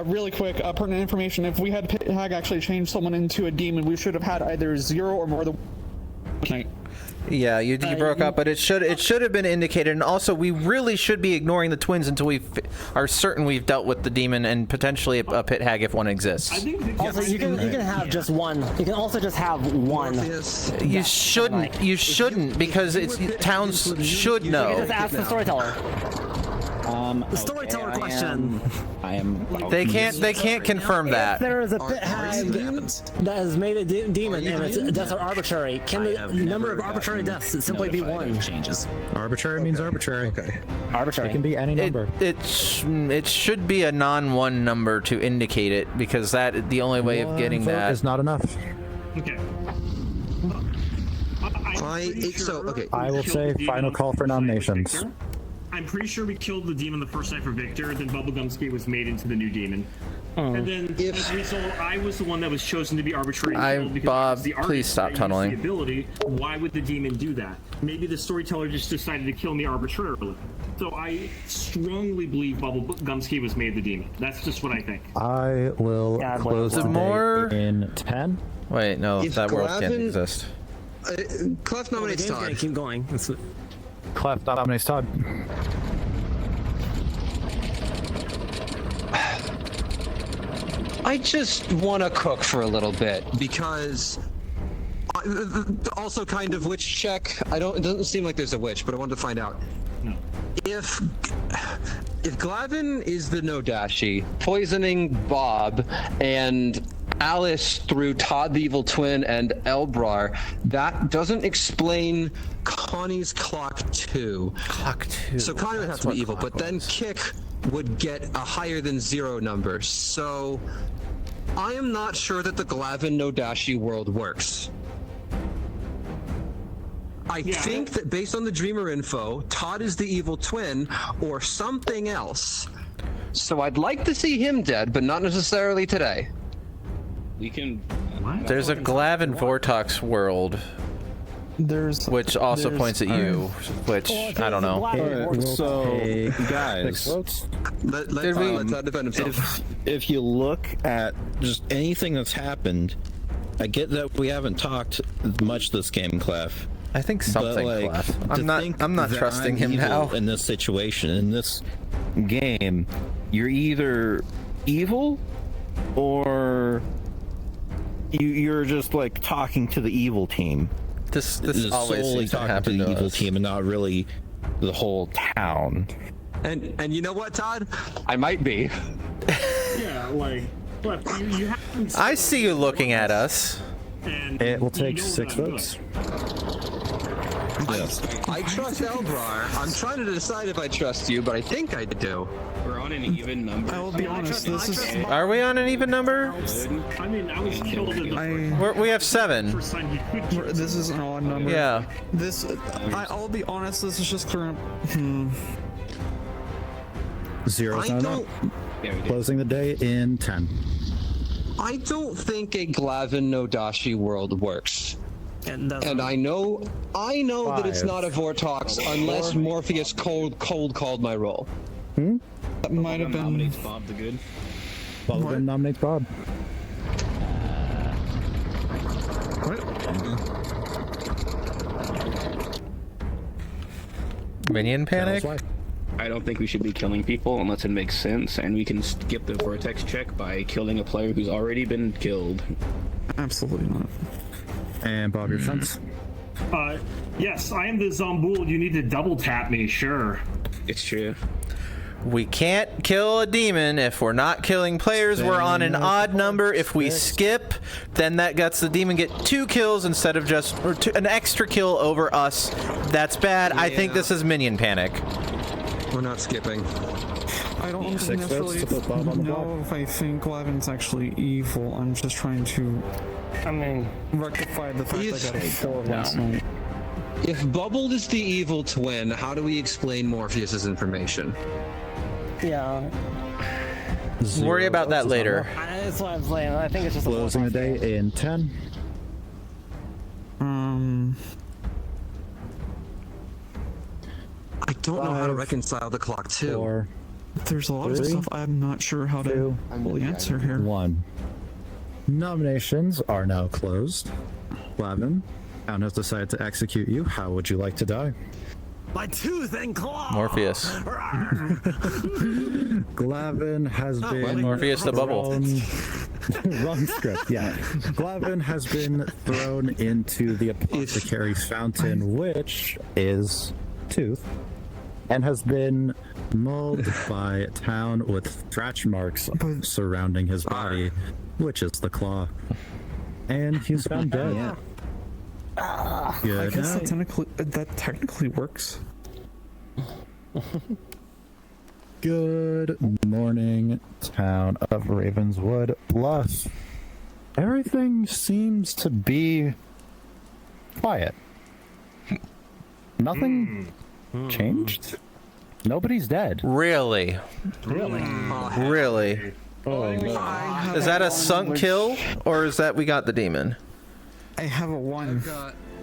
really quick, pertinent information. If we had Pit Hag actually change someone into a demon, we should have had either 0 or more than 1 tonight. Yeah, you broke up, but it should have been indicated. And also, we really should be ignoring the twins until we are certain we've dealt with the demon and potentially a pit hag if one exists. Also, you can have just one. You can also just have one. You shouldn't. You shouldn't because towns should know. You can just ask the storyteller. The storyteller question. I am. They can't confirm that. If there is a pit hag that has made a demon and its deaths are arbitrary, can the number of arbitrary deaths simply be one? Changes. Arbitrary means arbitrary. Okay. Arbitrary. It can be any number. It should be a non-1 number to indicate it because the only way of getting that is not enough. Okay. I will say final call for nominations. I'm pretty sure we killed the demon the first night for Victor, then Bubblegumski was made into the new demon. And then as a result, I was the one that was chosen to be arbitrary. Bob, please stop tunneling. The ability, why would the demon do that? Maybe the storyteller just decided to kill me arbitrarily. So I strongly believe Bubblegumski was made the demon. That's just what I think. I will close the day in 10. Wait, no, that world can't exist. Clef nominates Todd. Keep going. Clef nominates Todd. I just want to cook for a little bit because also kind of witch check. It doesn't seem like there's a witch, but I wanted to find out. No. If Glavin is the Nodashi, poisoning Bob and Alice through Todd the Evil Twin and Elbrar, that doesn't explain Connie's Clock 2. Clock 2. So Connie would have to be evil, but then Kick would get a higher than 0 number. So I am not sure that the Glavin Nodashi world works. I think that based on the Dreamer info, Todd is the evil twin or something else. So I'd like to see him dead, but not necessarily today. We can. There's a Glavin Vortox world. Which also points at you, which I don't know. So, guys, if you look at just anything that's happened, I get that we haven't talked much this game, Clef. I think something, Clef. I'm not trusting him now. In this situation, in this game, you're either evil or you're just like talking to the evil team. This always solely seems to talking happen to the to evil us. team and not really the whole town. And you know what, Todd? I might be. Yeah, like, but you have. I see you looking at us. It will take 6 votes. I trust Elbrar. I'm trying to decide if I trust you, but I think I do. We're on an even number. I will be honest. This is. Are we on an even number? I mean, I was killed at the We have 7. first time you could kill This is an odd number. Yeah. I'll be honest. This is just current. 0's not enough. Closing the day in 10. I don't think a Glavin Nodashi world works. And I know that it's 5. not a Vortox unless Morpheus cold called my roll. That might have been. Nominates Bob the Good. Bubblegum nominates Bob. Minion panic? I don't think we should be killing people unless it makes sense, and we can skip the vortex check by killing a player who's already been killed. Absolutely not. And Bob, your sense? Yes, I am the Zomboul. You need to double tap me, sure. It's true. We can't kill a demon if we're not killing players. We're on an odd number. If we skip, then that lets the demon get 2 kills instead of just an extra kill over us. That's bad. I think this is minion panic. We're not skipping. I don't necessarily know if I think Glavin's actually evil. I'm just trying to. Rectify the fact I got a 4 last night. If Bubbled is the evil twin, how do we explain Morpheus's information? Yeah. Worry about that later. That's what I'm saying. I think it's just Closing the day in 10. I don't know how to reconcile the Clock 2. 4. There's a lot of stuff I'm not sure how to fully answer here. 1. Nominations are now closed. Glavin, town has decided to execute you. How would you like to die? My tooth and claw. Morpheus. Glavin has been Morpheus the bubble. Wrong script. Yeah, Glavin has been thrown into the apothecary's fountain, which is tooth, and has been mauled by a town with scratch marks surrounding his body, which is the claw. And he's found dead. Yeah. Good I guess night. that technically works. Good morning, town of Ravenswood Bluff. Everything seems to be quiet. Nothing changed. Nobody's dead. Really? Really? Oh, no. Is that a sunk kill, or is that we got the demon? I have a 1.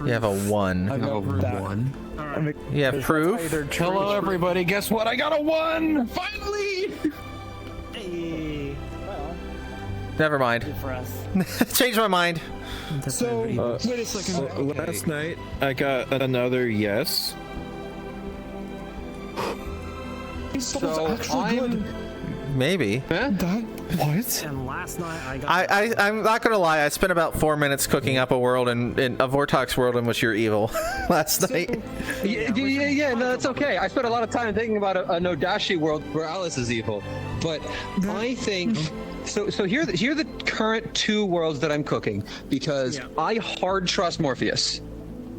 You have a 1. I got a 1. You have proof? Hello, everybody. Guess what? I got a 1! Finally! Hey. Well, Never mind. good for us. Change my mind. So, wait a second. Last night, I got another yes. So, actually good. Maybe. That, what? And last night I got. I'm not gonna lie. I spent about 4 minutes cooking up a world in a Vortox world in which you're evil last night. Yeah, no, that's okay. I spent a lot of time thinking about a Nodashi world where Alice is evil, but I think so. Here are the current 2 worlds that I'm cooking because I hard trust Morpheus.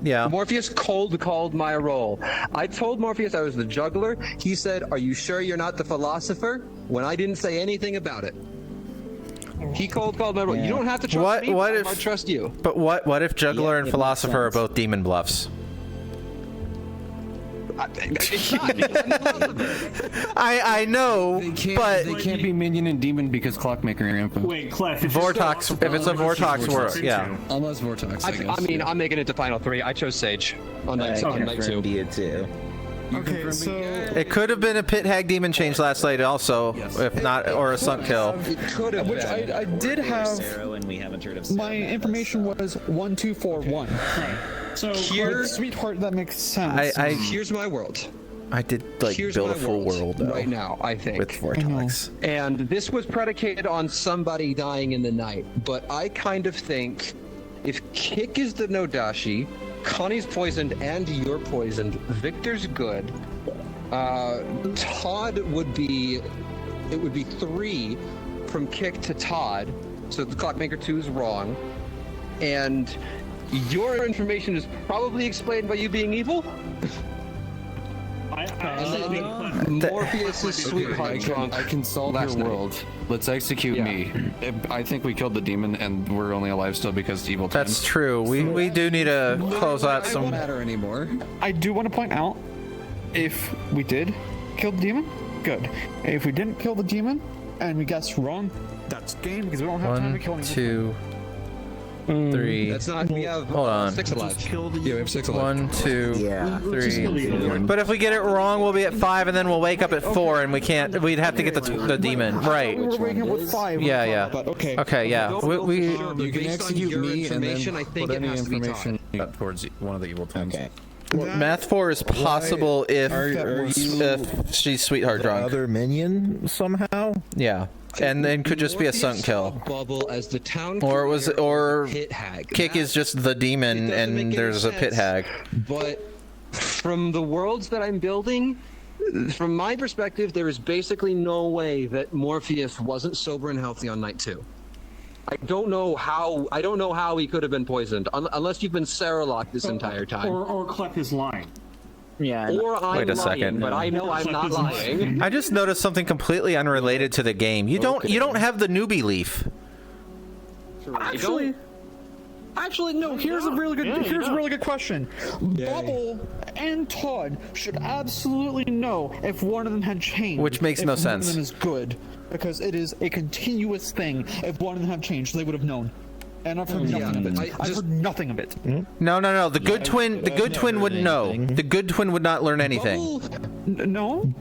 Yeah. Morpheus cold called my role. I told Morpheus I was the juggler. He said, "Are you sure you're not the philosopher?" When I didn't say anything about it. He cold called my role. You don't have to trust me. What I if? trust you. But what if juggler and philosopher are both demon bluffs? It's not. I know, but they can't be minion and demon because Clockmaker info. Wait, Clef. Vortox. If it's a Vortox world, yeah. Unless Vortox, I guess. I mean, I'm making it to final 3. I chose Sage on night 2. too. Okay, so It could have been a pit hag demon change last night, also, if not, or a sunk kill. It could have which been. I did have. And we haven't heard of My information was 1, 2, 4, 1. So Here- Sweetheart, that makes sense. Here's my world. I did like Here's build my a full world though, right now, I think. with Vortox. And this was predicated on somebody dying in the night. But I kind of think if Kick is the Nodashi, Connie's poisoned and you're poisoned, Victor's good. Todd would be... It would be 3 from Kick to Todd. So the Clockmaker 2 is wrong. And your information is probably explained by you being evil? Morpheus' sweetheart drunk. I can solve your world. Let's execute me. I think we killed the demon, and we're only alive still because evil. That's true. We do need to close out It some. won't matter anymore. I do want to point out, if we did kill the demon, good. If we didn't kill the demon, and we guessed wrong, that's game because we don't have time to kill 1, anyone. 2, 3. That's not. We have Hold on. 6 alive. Yeah, we have 6 alive. 1, 2, Yeah. 3. But if we get it wrong, we'll be at 5, and then we'll wake up at 4, and we can't. We'd have to get the demon right. We were waking up with 5. Yeah, yeah. But okay. Okay, yeah. We Sure, but You can based on execute your me and then information, I think put it any has to be information Todd. towards one of the evil twins. Okay. Math 4 is possible if she's sweetheart drunk. Other minion somehow? Yeah. And then could just be a sunk kill. Bubble as the town Or it was pit hag. Kick is just the demon doesn't make and any there's a pit sense. hag. But from the worlds that I'm building, from my perspective, there is basically no way that Morpheus wasn't sober and healthy on night 2. I don't know how he could have been poisoned unless you've been Sarah-locked this entire time. Or Clef is lying. Yeah. Or I'm Wait a lying, second. but I know I'm not lying. I just noticed something completely unrelated to the game. You don't have the newbie leaf. Actually, no. Here's a really good question. Bubble and Todd should absolutely know if one of them had changed. Which makes no if sense. One of them is good because it is a continuous thing. If one of them had changed, they would have known. And I've heard nothing of it. I've heard nothing of it. No. The good twin wouldn't know. The good twin would not learn anything. No.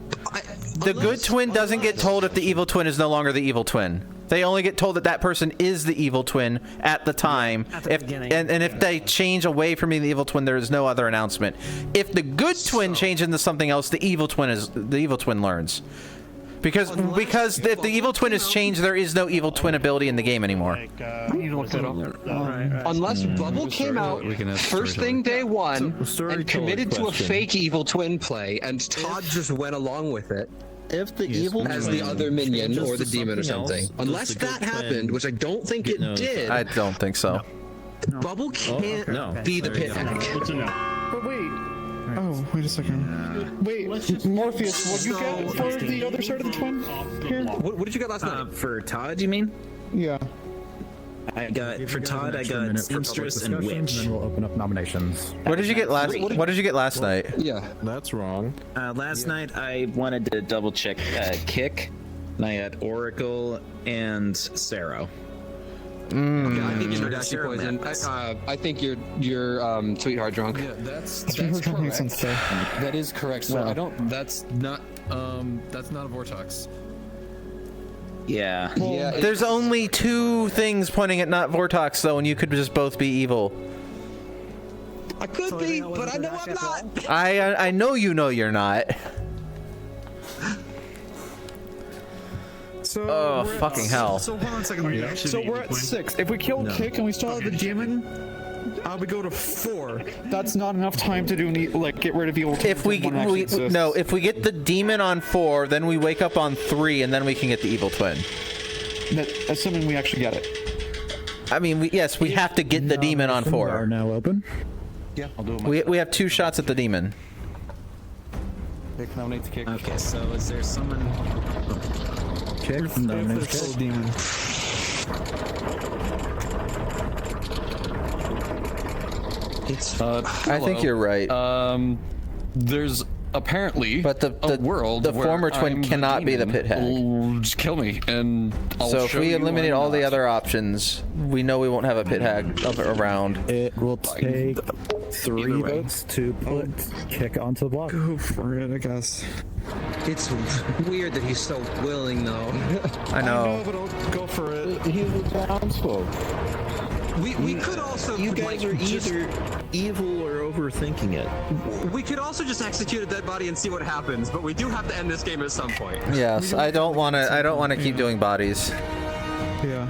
The good twin doesn't get told if the evil twin is no longer the evil twin. They only get told that that person is the evil twin at the time. At the beginning. And if they change away from being the evil twin, there is no other announcement. If the good twin changes into something else, the evil twin learns. Because if the evil twin has changed, there is no evil twin ability in the game anymore. Unless Bubble came out first thing day one and committed to a fake evil twin play, and Todd just went along with it. If the evil as the other minion or the demon or something. Unless that happened, which I don't think it did. I don't think so. Bubble can't be the pit hack. But wait. Oh, wait a second. Wait, Morpheus, what did you get for the other side of the twin here? What did you get last night? For Todd, you mean? Yeah. I got for Todd. I got Seamstress and Witch. And then we'll open up nominations. What did you get last? What did you get last night? Yeah, that's wrong. Last night I wanted to double check Kick, and I had Oracle and Sarah. Okay, I think you're Nodashi poison. I think you're sweetheart drunk. Yeah, that's correct. That is correct. So I don't. That's not a Vortex. Yeah. Yeah. There's only two things pointing at not Vortox, though, and you could just both be evil. I could be, but I know I'm not. I know you know you're not. So fucking hell. So hold on a second. So we're at 6. If we kill Kick and we still have the demon, we go to 4. That's not enough time to do get rid of evil. If we get the demon on 4, then we wake up on 3, and then we can get the evil twin. Assuming we actually get it. I mean, we have to get the demon on 4. Are now open. Yeah, I'll do it. We have 2 shots at the demon. Kick nominates Kick. Okay, so is there someone? Kick nominates Kick. Demon. I think you're right. There's apparently but a world the where former twin I'm cannot be the pit hag. Just kill me, and I'll so if show we you eliminate I'm all the not. other options, we know we won't have a pit hag around. It will take 3 votes to put Kick onto the block. Go for it, I guess. It's weird that he's so willing, though. I know. But I'll go for it. He's a townsfolk. We could also You guys are either evil or overthinking it. We could also just execute a dead body and see what happens, but we do have to end this game at some point. Yes, I don't want to keep doing bodies. Yeah.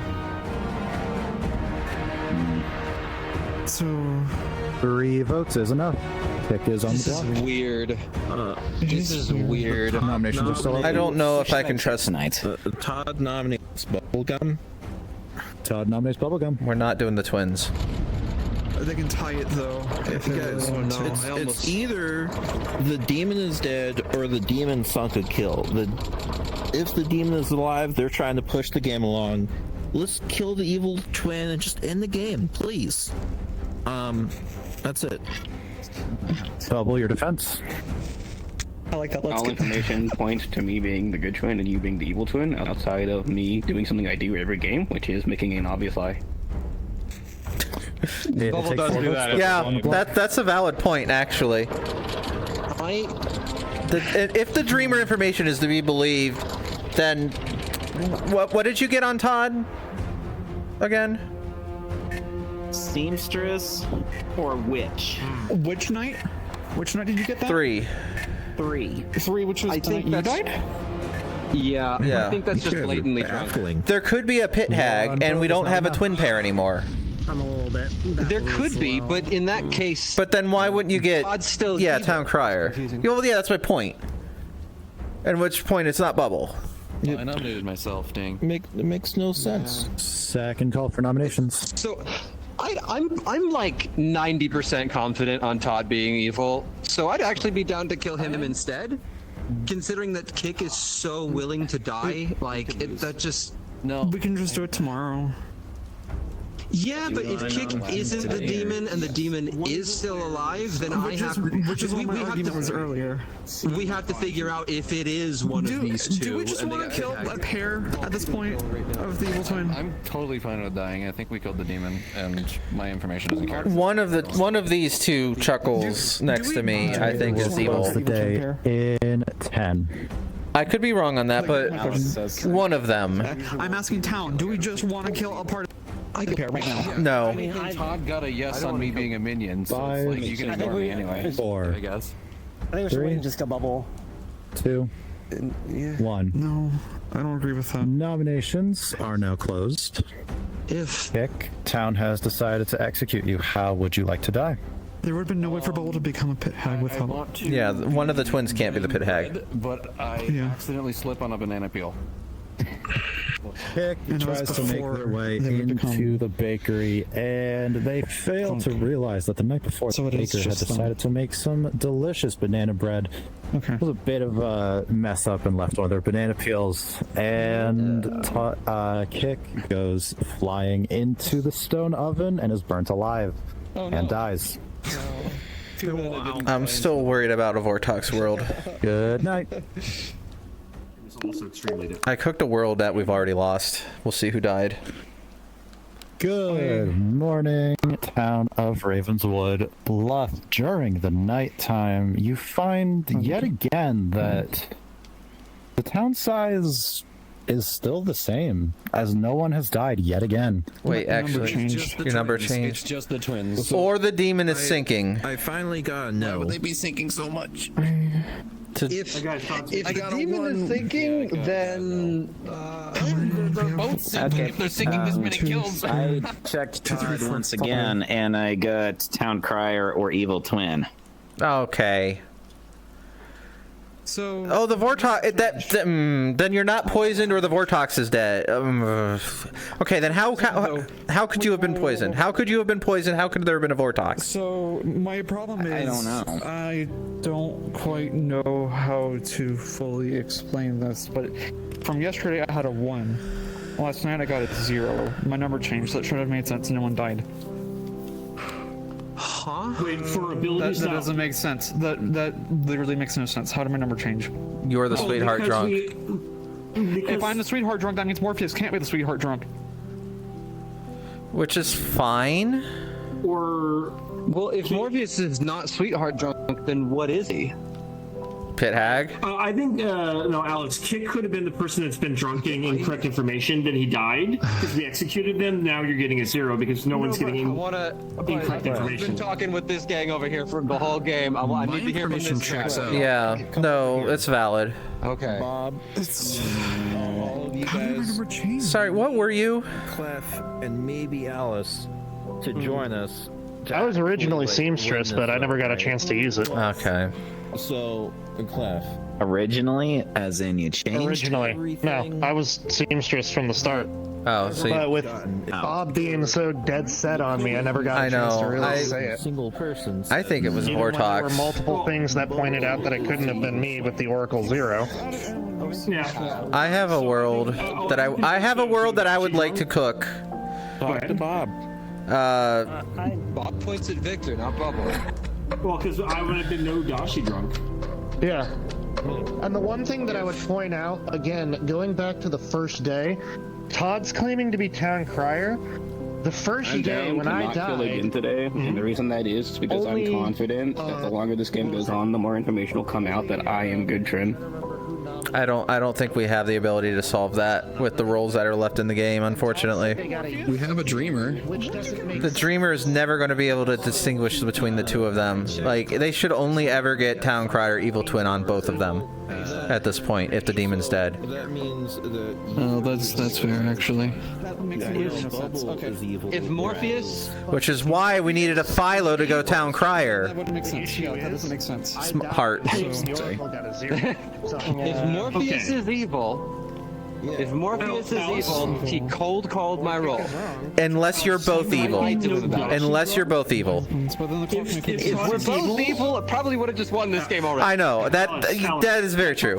So 3 votes is enough. Kick is on the This block. is weird. This is weird. Nominations are still open. I don't know if I can trust tonight. Todd nominates Bubblegum. Todd nominates Bubblegum. We're not doing the twins. they can tie it though. If You guys, it's either the demon is dead or the demon sunk a kill. If the demon is alive, they're trying to push the game along. Let's kill the evil twin and just end the game, please. That's it. Double your defense. I like that. Let's All information points to me being the good twin and you being the evil twin, outside of me doing something I do every game, which is making an obvious lie. Bubble does do that. Yeah, that's a valid point, actually. If the dreamer information is to be believed, then what did you get on Todd again? Seamstress or Witch? Which night? Which night did you get that? 3. 3. 3, which was the night you died? Yeah, Yeah. I think that's just blatantly drunk. There could be a pit hag, and we don't have a twin pair anymore. I'm a little bit. There could be, but in that case... But then why wouldn't you get... Todd's still yeah, evil. Town Crier. Well, yeah, that's my point. At which point it's not Bubble. I nominated myself, dang. It makes no sense. Second call for nominations. So, I'm like 90% confident on Todd being evil, so I'd actually be down to kill him instead. Considering that Kick is so willing to die, that just... No. We can just do it tomorrow. Yeah, but if Kick isn't the demon and the demon is still alive, then Which is what my argument was earlier. We have to figure out if it is one of these two. Do we just and they want to got kill pit a pair at this point of the evil twin? I'm totally fine with dying. I think we killed the demon, and my information doesn't count. One of these two chuckles next to me, I think, is evil. The day in 10. I could be wrong on that, but one of them. I'm asking Town, do we just want to kill a part of the pair right now? No. Todd got a yes on me being a minion, so it's like you can ignore me anyway. 4. I guess. I think we should wait and just go bubble. 2. 1. No, I don't agree with that. Nominations are now closed. Kick, Town has decided to execute you. How would you like to die? There would have been no way for Bubble to become a pit hag without. Yeah, one of the twins can't be the pit hag. But I accidentally slip on a banana peel. Kick tries to make their way into the bakery, and they fail to realize that the night before the baker had decided to make some delicious banana bread. Okay. It was a bit of a mess up and left one of their banana peels, and Kick goes flying into the stone oven and is burnt alive and dies. I'm still worried about a Vortox world. Good night. I cooked a world that we've already lost. We'll see who died. Good morning, town of Ravenswood Bluff. During the nighttime, you find yet again that the town size is still the same, as no one has died yet again. Wait, actually, your number changed. It's just the twins. Or the demon is sinking. I finally got a no. Why would they be sinking so much? If the demon is sinking, then they're both sinking. If they're sinking this many kills. I checked Todd once again, and I got Town Crier or Evil Twin. Okay. So. Oh, the Vortox. Then you're not poisoned, or the Vortox is dead. Okay, then how could you have been poisoned? How could you have been poisoned? How could there have been a Vortox? So my problem is I don't know. I don't quite know how to fully explain this, but from yesterday I had a 1. Last night I got a 0. My number changed, so it should have made sense. No one died. Huh? Wait, for abilities that doesn't make sense. That literally makes no sense. How did my number change? You're the sweetheart drunk. If I'm the sweetheart drunk, that means Morpheus can't be the sweetheart drunk. Which is fine. Or well, if Morpheus is not sweetheart drunk, then what is he? Pit hag? I think, no, Alex, Kick could have been the person that's been drunking incorrect information, then he died because we executed them. Now you're getting a 0 because no one's getting incorrect information. I've been talking with this gang over here for the whole game. I need to hear from this checks guy. out. Yeah, no, it's valid. Okay. Bob, all of you guys, Sorry, what were you? Clef, and maybe Alice to join us. I was originally seamstress, but I never got a chance to use it. Okay. So, Clef. Originally, as in you changed? Originally. No, I was seamstress from the start. Oh, so But with Bob being so dead set on me, I never got a chance to really say it. Single person. I think it was Even when there were Vortox. multiple things that pointed out that it couldn't have been me with the Oracle 0. Yeah. I have a world that I have a world that I would like to cook. Talk to Bob. Bob points at Victor, not Bubble. Well, because I would have been no Dashi drunk. Yeah. And the one thing that I would point out, again, going back to the first day, Todd's claiming to be Town Crier. The first day when I died... kill again today, and the reason that is because I'm confident that the longer this game goes on, the more information will come out that I am good Trin. I don't think we have the ability to solve that with the roles that are left in the game, unfortunately. We have a dreamer. The dreamer is never going to be able to distinguish between the two of them. Like, they should only ever get Town Crier Evil Twin on both of them at this point if the demon's dead. That means that. Oh, that's fair, actually. If Morpheus... Which is why we needed a Philo to go Town Crier. That wouldn't make sense. Yeah, that doesn't make sense. Heart. If Morpheus is evil... If Morpheus is evil, he cold-called my roll. Unless you're both evil. Unless you're both evil. If we're both evil, it probably would have just won this game already. I know. That is very true.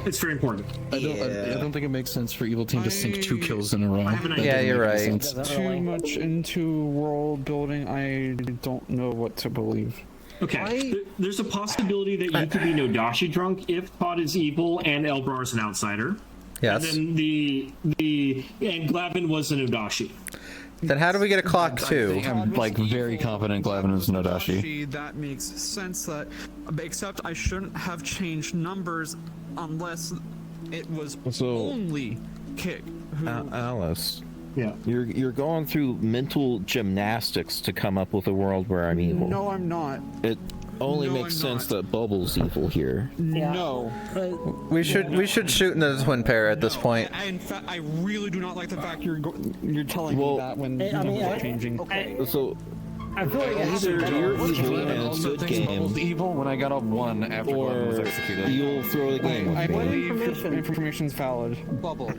It's very important. I don't think it makes sense for Evil Team to sink 2 kills in a row. Yeah, you're right. Too much into world building. I don't know what to believe. Okay, there's a possibility that you could be Nodashi drunk if Todd is evil and Elbrar is an outsider. Yes. And then and Glavin was an Nodashi. Then how do we get a clock too? I'm like very confident Glavin is Nodashi. That makes sense. Except I shouldn't have changed numbers unless it was So- only Kick who... Alice. Yeah. You're going through mental gymnastics to come up with a world where I'm evil. No, I'm not. It only No, makes I'm sense that Bubble's evil here. No. We should shoot into the twin pair at this point. In fact, I really do not like the fact you're telling me that when the numbers are changing. So I feel like either you're evil and it's Also good thinks game, Bubble's evil when I got a 1 after Glenn was or executed. you'll throw the game I with me. believe your information's valid. Bubble.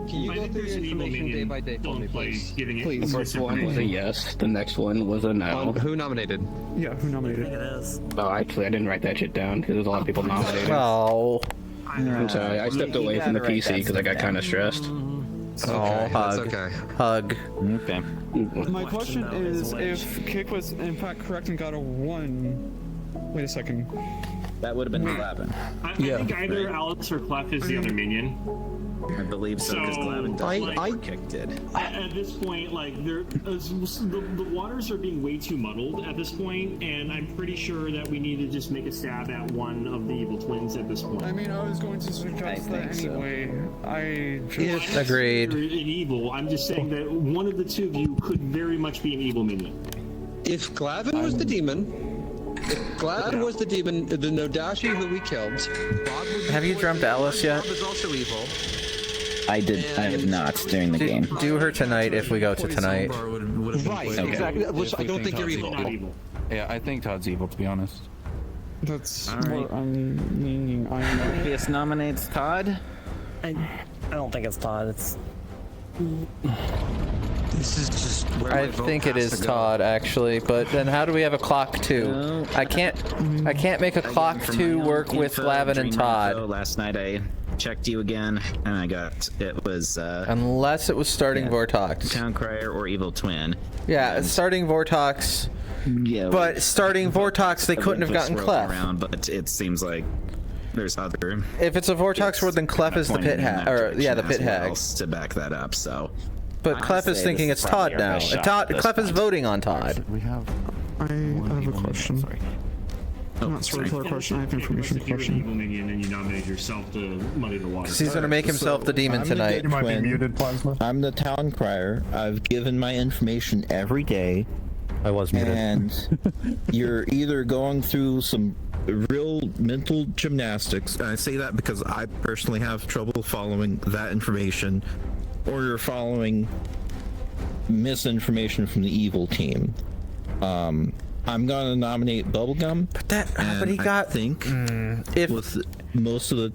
Can you I go think through there's your an evil information day minion by day for me, please? giving it Please. The first one was a yes. The next one was a no. Who nominated? Yeah, who nominated? it is. Oh, actually, I didn't write that shit down because there's a lot of people nominated. Oh. I'm sorry. I stepped away from the PC because I got kind of stressed. Oh, hug. That's okay. Hug. Okay. My question is, if Kick was in fact correct and got a 1... Wait a second. That would have been 11. I think either Alex or Clef is the other minion. I believe so, because Glavin like, Kick did. At this point, like the waters are being way too muddled at this point, and I'm pretty sure that we need to just make a stab at one of the evil twins at this point. I mean, I was going to suggest that anyway. I just... Agreed. An evil. I'm just saying that one of the two of you could very much be an evil minion. If Glavin was the demon, the Nodashi who we killed, Bob would be Have you dreamt Alice yet? Bob is also evil. I have not during the game. Do her tonight if we go to tonight. Right, exactly. Which I don't think you're evil. Yeah, I think Todd's evil, to be honest. That's All right. what I'm meaning. Morpheus nominates Todd. I don't think it's Todd. It's This is just where I my vote think it has is to go. Todd actually, but then how do we have a clock 2? I can't make a clock 2 work with Lavin and Todd. Last night I checked you again, and I got it was Unless it was starting Vortox. Town Crier or Evil Twin. Yeah, starting Vortox. Yeah, but starting Vortox, they couldn't have gotten Clef. Around, but it seems like there's other. If it's a Vortox word, then Clef is the pit hag, or yeah, the pit hag. To back that up, so. But Clef is thinking it's Todd now. Clef is voting on Todd. We have. I have a question. Sorry. Not sorry for the question. I have information If you're an question. evil minion and you nominate yourself to muddy the water. He's gonna make himself the demon tonight. I'm the town crier. I've given my information every day. I was muted. And you're either going through some real mental gymnastics, and I say that because I personally have trouble following that information, or you're following misinformation from the evil team. I'm gonna nominate Bubblegum. But he got. I think with most of the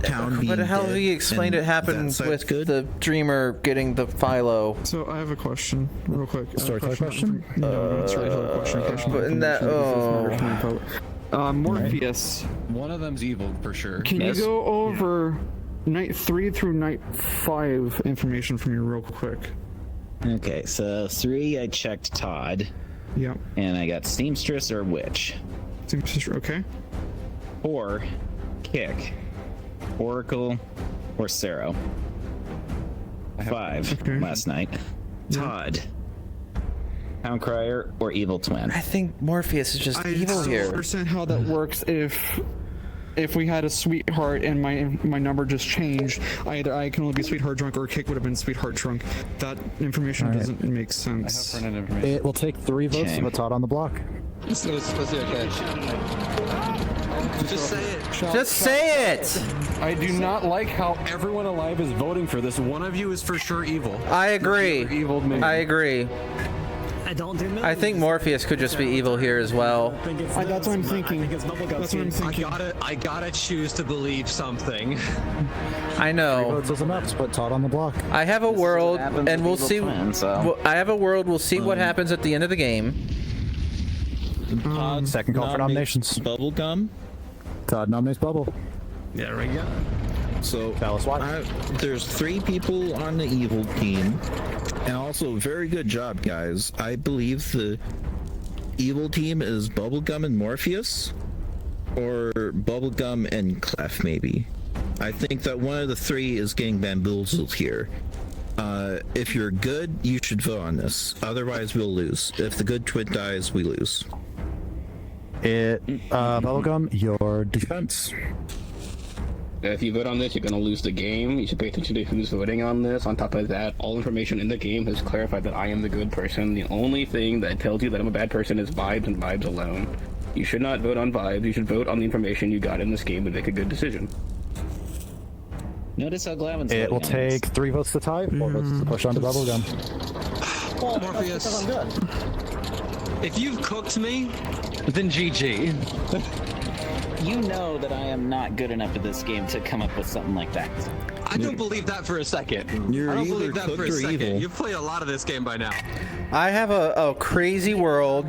town being But how dead, he explained and it happened that with side's good. the dreamer getting the Philo. So I have a question, real quick. Storyteller question? No, not storyteller question. But in that, Morpheus. One of them's evil for sure. Can you go over night 3 through night 5 information from you real quick? Okay, so 3 I checked Todd. Yep. And I got Seamstress or Witch. Seamstress, okay. 4, Kick, Oracle, or Sarah. 5, last night. Todd, Town Crier, or Evil Twin. I think Morpheus is just evil I here. don't understand how that works if we had a sweetheart and my number just changed. Either I can only be sweetheart drunk or Kick would have been sweetheart drunk. That information doesn't make sense. It will take 3 votes to put Todd on the block. So it's supposed to be okay. Just say it. Just say it! I do not like how everyone alive is voting for this. One of you is for sure evil. I agree. Evil minion. I agree. I don't do. I think Morpheus could just be evil here as well. That's what I'm thinking. That's what I'm thinking. I gotta choose to believe something. I know. Votes isn't enough to put Todd on the block. I have a world, and we'll see. I have a world. We'll see what happens at the end of the game. Second call for nominations. Bubblegum. Todd nominates Bubble. There we go. So tell us why. There's 3 people on the evil team, and also very good job, guys. I believe the evil team is Bubblegum and Morpheus, or Bubblegum and Clef, maybe. I think that one of the 3 is getting bamboozled here. If you're good, you should vote on this. Otherwise, we'll lose. If the good twin dies, we lose. Bubblegum, your defense. If you vote on this, you're gonna lose the game. You should pay attention to who's voting on this. On top of that, all information in the game has clarified that I am the good person. The only thing that tells you that I'm a bad person is vibes and vibes alone. You should not vote on vibes. You should vote on the information you got in this game and make a good decision. Notice how Glavin's It will take 3 votes to tie, 4 votes to push on to bubblegum. Well, Morpheus. I'm good. If you've cooked me, then GG. You know that I am not good enough at this game to come up with something like that. I don't believe that for a second. I don't believe that for a second. You've played a lot of this game by now. I have a crazy world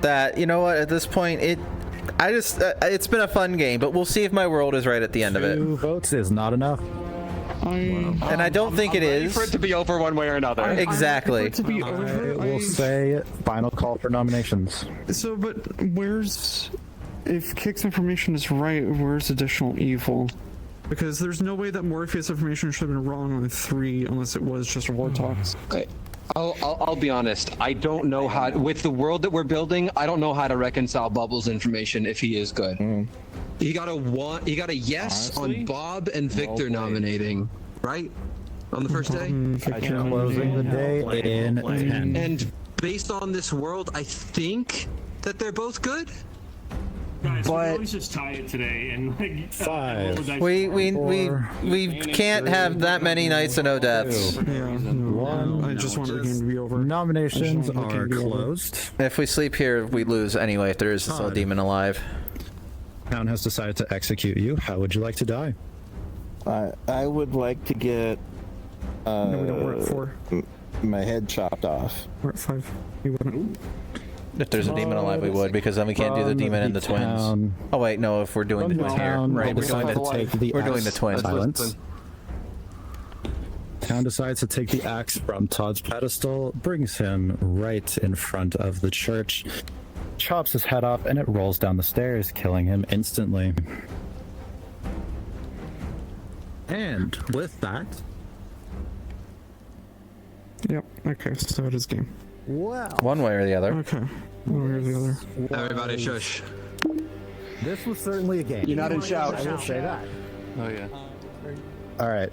that, you know what, at this point, it's been a fun game, but we'll see if my world is right at the end of it. 2 votes is not enough. And I don't think it is. For it to be over one way or another. Exactly. To be over, I will say final call for nominations. So, but where's... If Kick's information is right, where's additional evil? Because there's no way that Morpheus information should have been wrong on 3 unless it was just War Talks. I'll be honest. I don't know how, with the world that we're building, I don't know how to reconcile Bubbles' information if he is good. He got a yes on Bob and Victor nominating, right? On the first day? Closing the day in 10. And based on this world, I think that they're both good. Guys, we always just tie it today and like 5. We can't have that many nights and no deaths. Yeah, no, I just wanted the game to be over. Nominations are closed. If we sleep here, we lose anyway. If there is still a demon alive. Town has decided to execute you. How would you like to die? I would like to get No, we don't. We're at 4. my head chopped off. We're at 5. We wouldn't. If there's a demon alive, we would, because then we can't do the demon and the twins. Oh wait, no. If we're doing the twins here, right? We're doing the twins. Silence. Town decides to take the axe from Todd's pedestal, brings him right in front of the church, chops his head off, and it rolls down the stairs, killing him instantly. And with that... Yep, okay, so it is game. Wow. One way or the other. Okay. One way or the other. Everybody shush. This was certainly a game. You're not in shout. I will say that. Oh yeah. All right.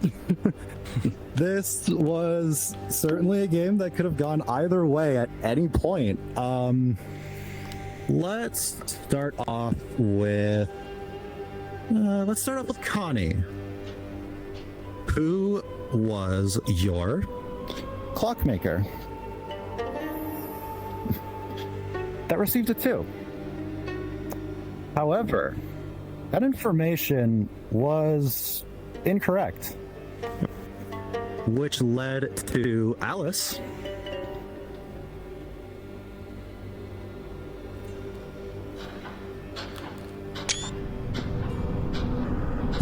This was certainly a game that could have gone either way at any point. Let's start off with Connie. Who was your clockmaker? That received a 2. However, that information was incorrect, which led to Alice.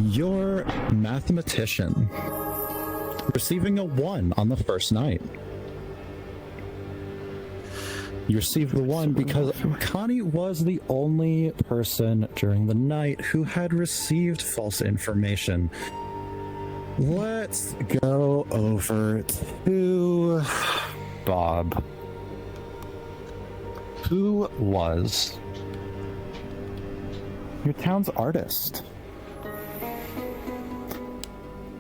Your mathematician receiving a 1 on the first night. You received the 1 because Connie was the only person during the night who had received false information. Let's go over to Bob. Who was your town's artist?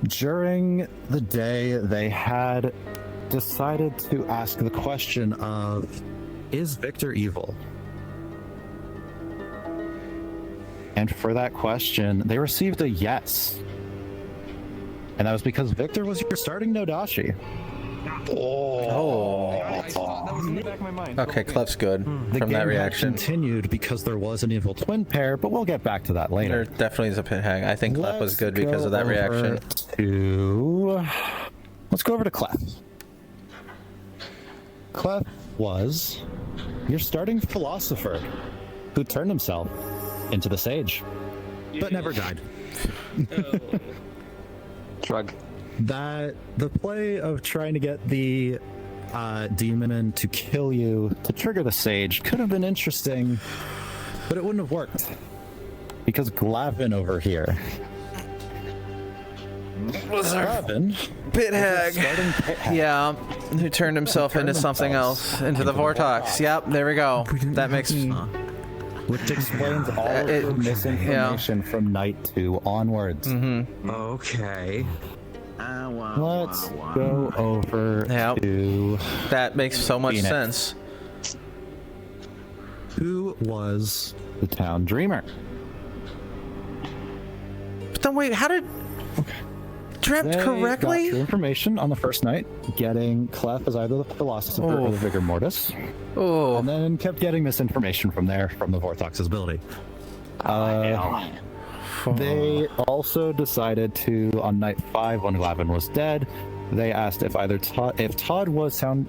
During the day, they had decided to ask the question of, is Victor evil? And for that question, they received a yes. And that was because Victor was your starting Nodashi. Okay, Clef's good The from game that reaction. continued because there was an evil twin pair, but we'll get back to that later. There definitely is a pit hag. I think Clef was good because of that reaction. Let's go over to Clef. Clef was your starting philosopher who turned himself into the sage, but never died. Shrug. That the play of trying to get the demon in to kill you to trigger the sage could have been interesting, but it wouldn't have worked because Glavin over here Was our Glavin pit hag. Yeah, who turned himself into something else, into the vortex. Yep, there we go. That makes which explains all of the misinformation from night 2 onwards. Okay. Let's go over to... That makes so much Phoenix. sense. Who was the town dreamer? But then wait, how did... Dreamt They correctly? got true information on the first night, getting Clef as either the philosopher or the vigor mortis. Oh. And then kept getting misinformation from there, from the Vortox's ability. They also decided to, on night 5, when Glavin was dead, they asked if Todd was town.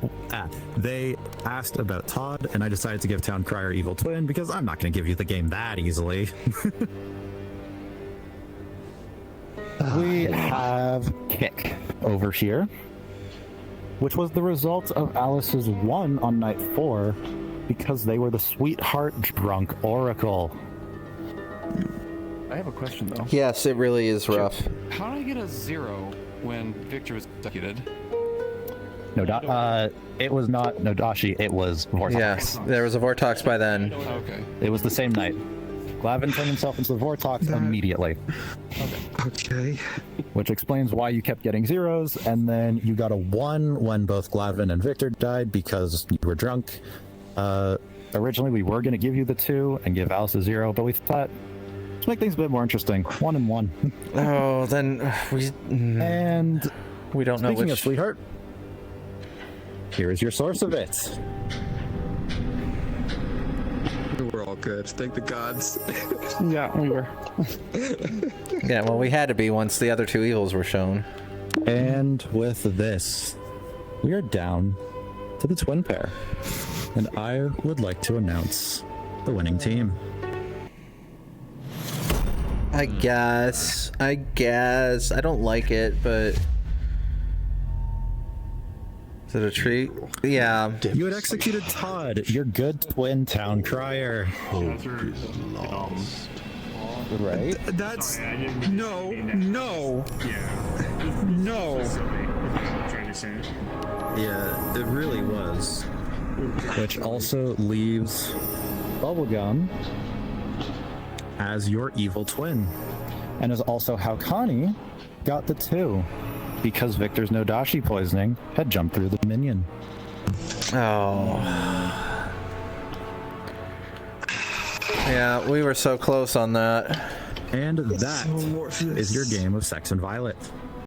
They asked about Todd, and I decided to give Town Crier Evil Twin because I'm not going to give you the game that easily. We have Kick over here, which was the result of Alice's 1 on night 4, because they were the sweetheart drunk oracle. I have a question though. Yes, it really is rough. How did I get a 0 when Victor was executed? It was not Nodashi, it was Vortox. Yes, there was a Vortox by then. Okay. It was the same night. Glavin turned himself into the Vortox immediately. Okay. Which explains why you kept getting 0s, and then you got a 1 when both Glavin and Victor died because you were drunk. Originally, we were going to give you the 2 and give Alice a 0, but we thought, let's make things a bit more interesting. 1 and 1. Oh, then we... And we don't know speaking which... of sweetheart, here is your source of it. We're all good. Thank the gods. Yeah, we were. Yeah, well, we had to be once the other 2 evils were shown. And with this, we are down to the twin pair. And I would like to announce the winning team. I guess. I don't like it, but... Is it a treat? Yeah. You had executed Todd, your good twin town crier. Right? That's... No. Yeah, it really was. Which also leaves Bubblegum as your evil twin. And is also how Connie got the 2. Because Victor's Nodashi poisoning had jumped through the minion. Oh. Yeah, we were so close on that. And that is your game of Sex and Violet.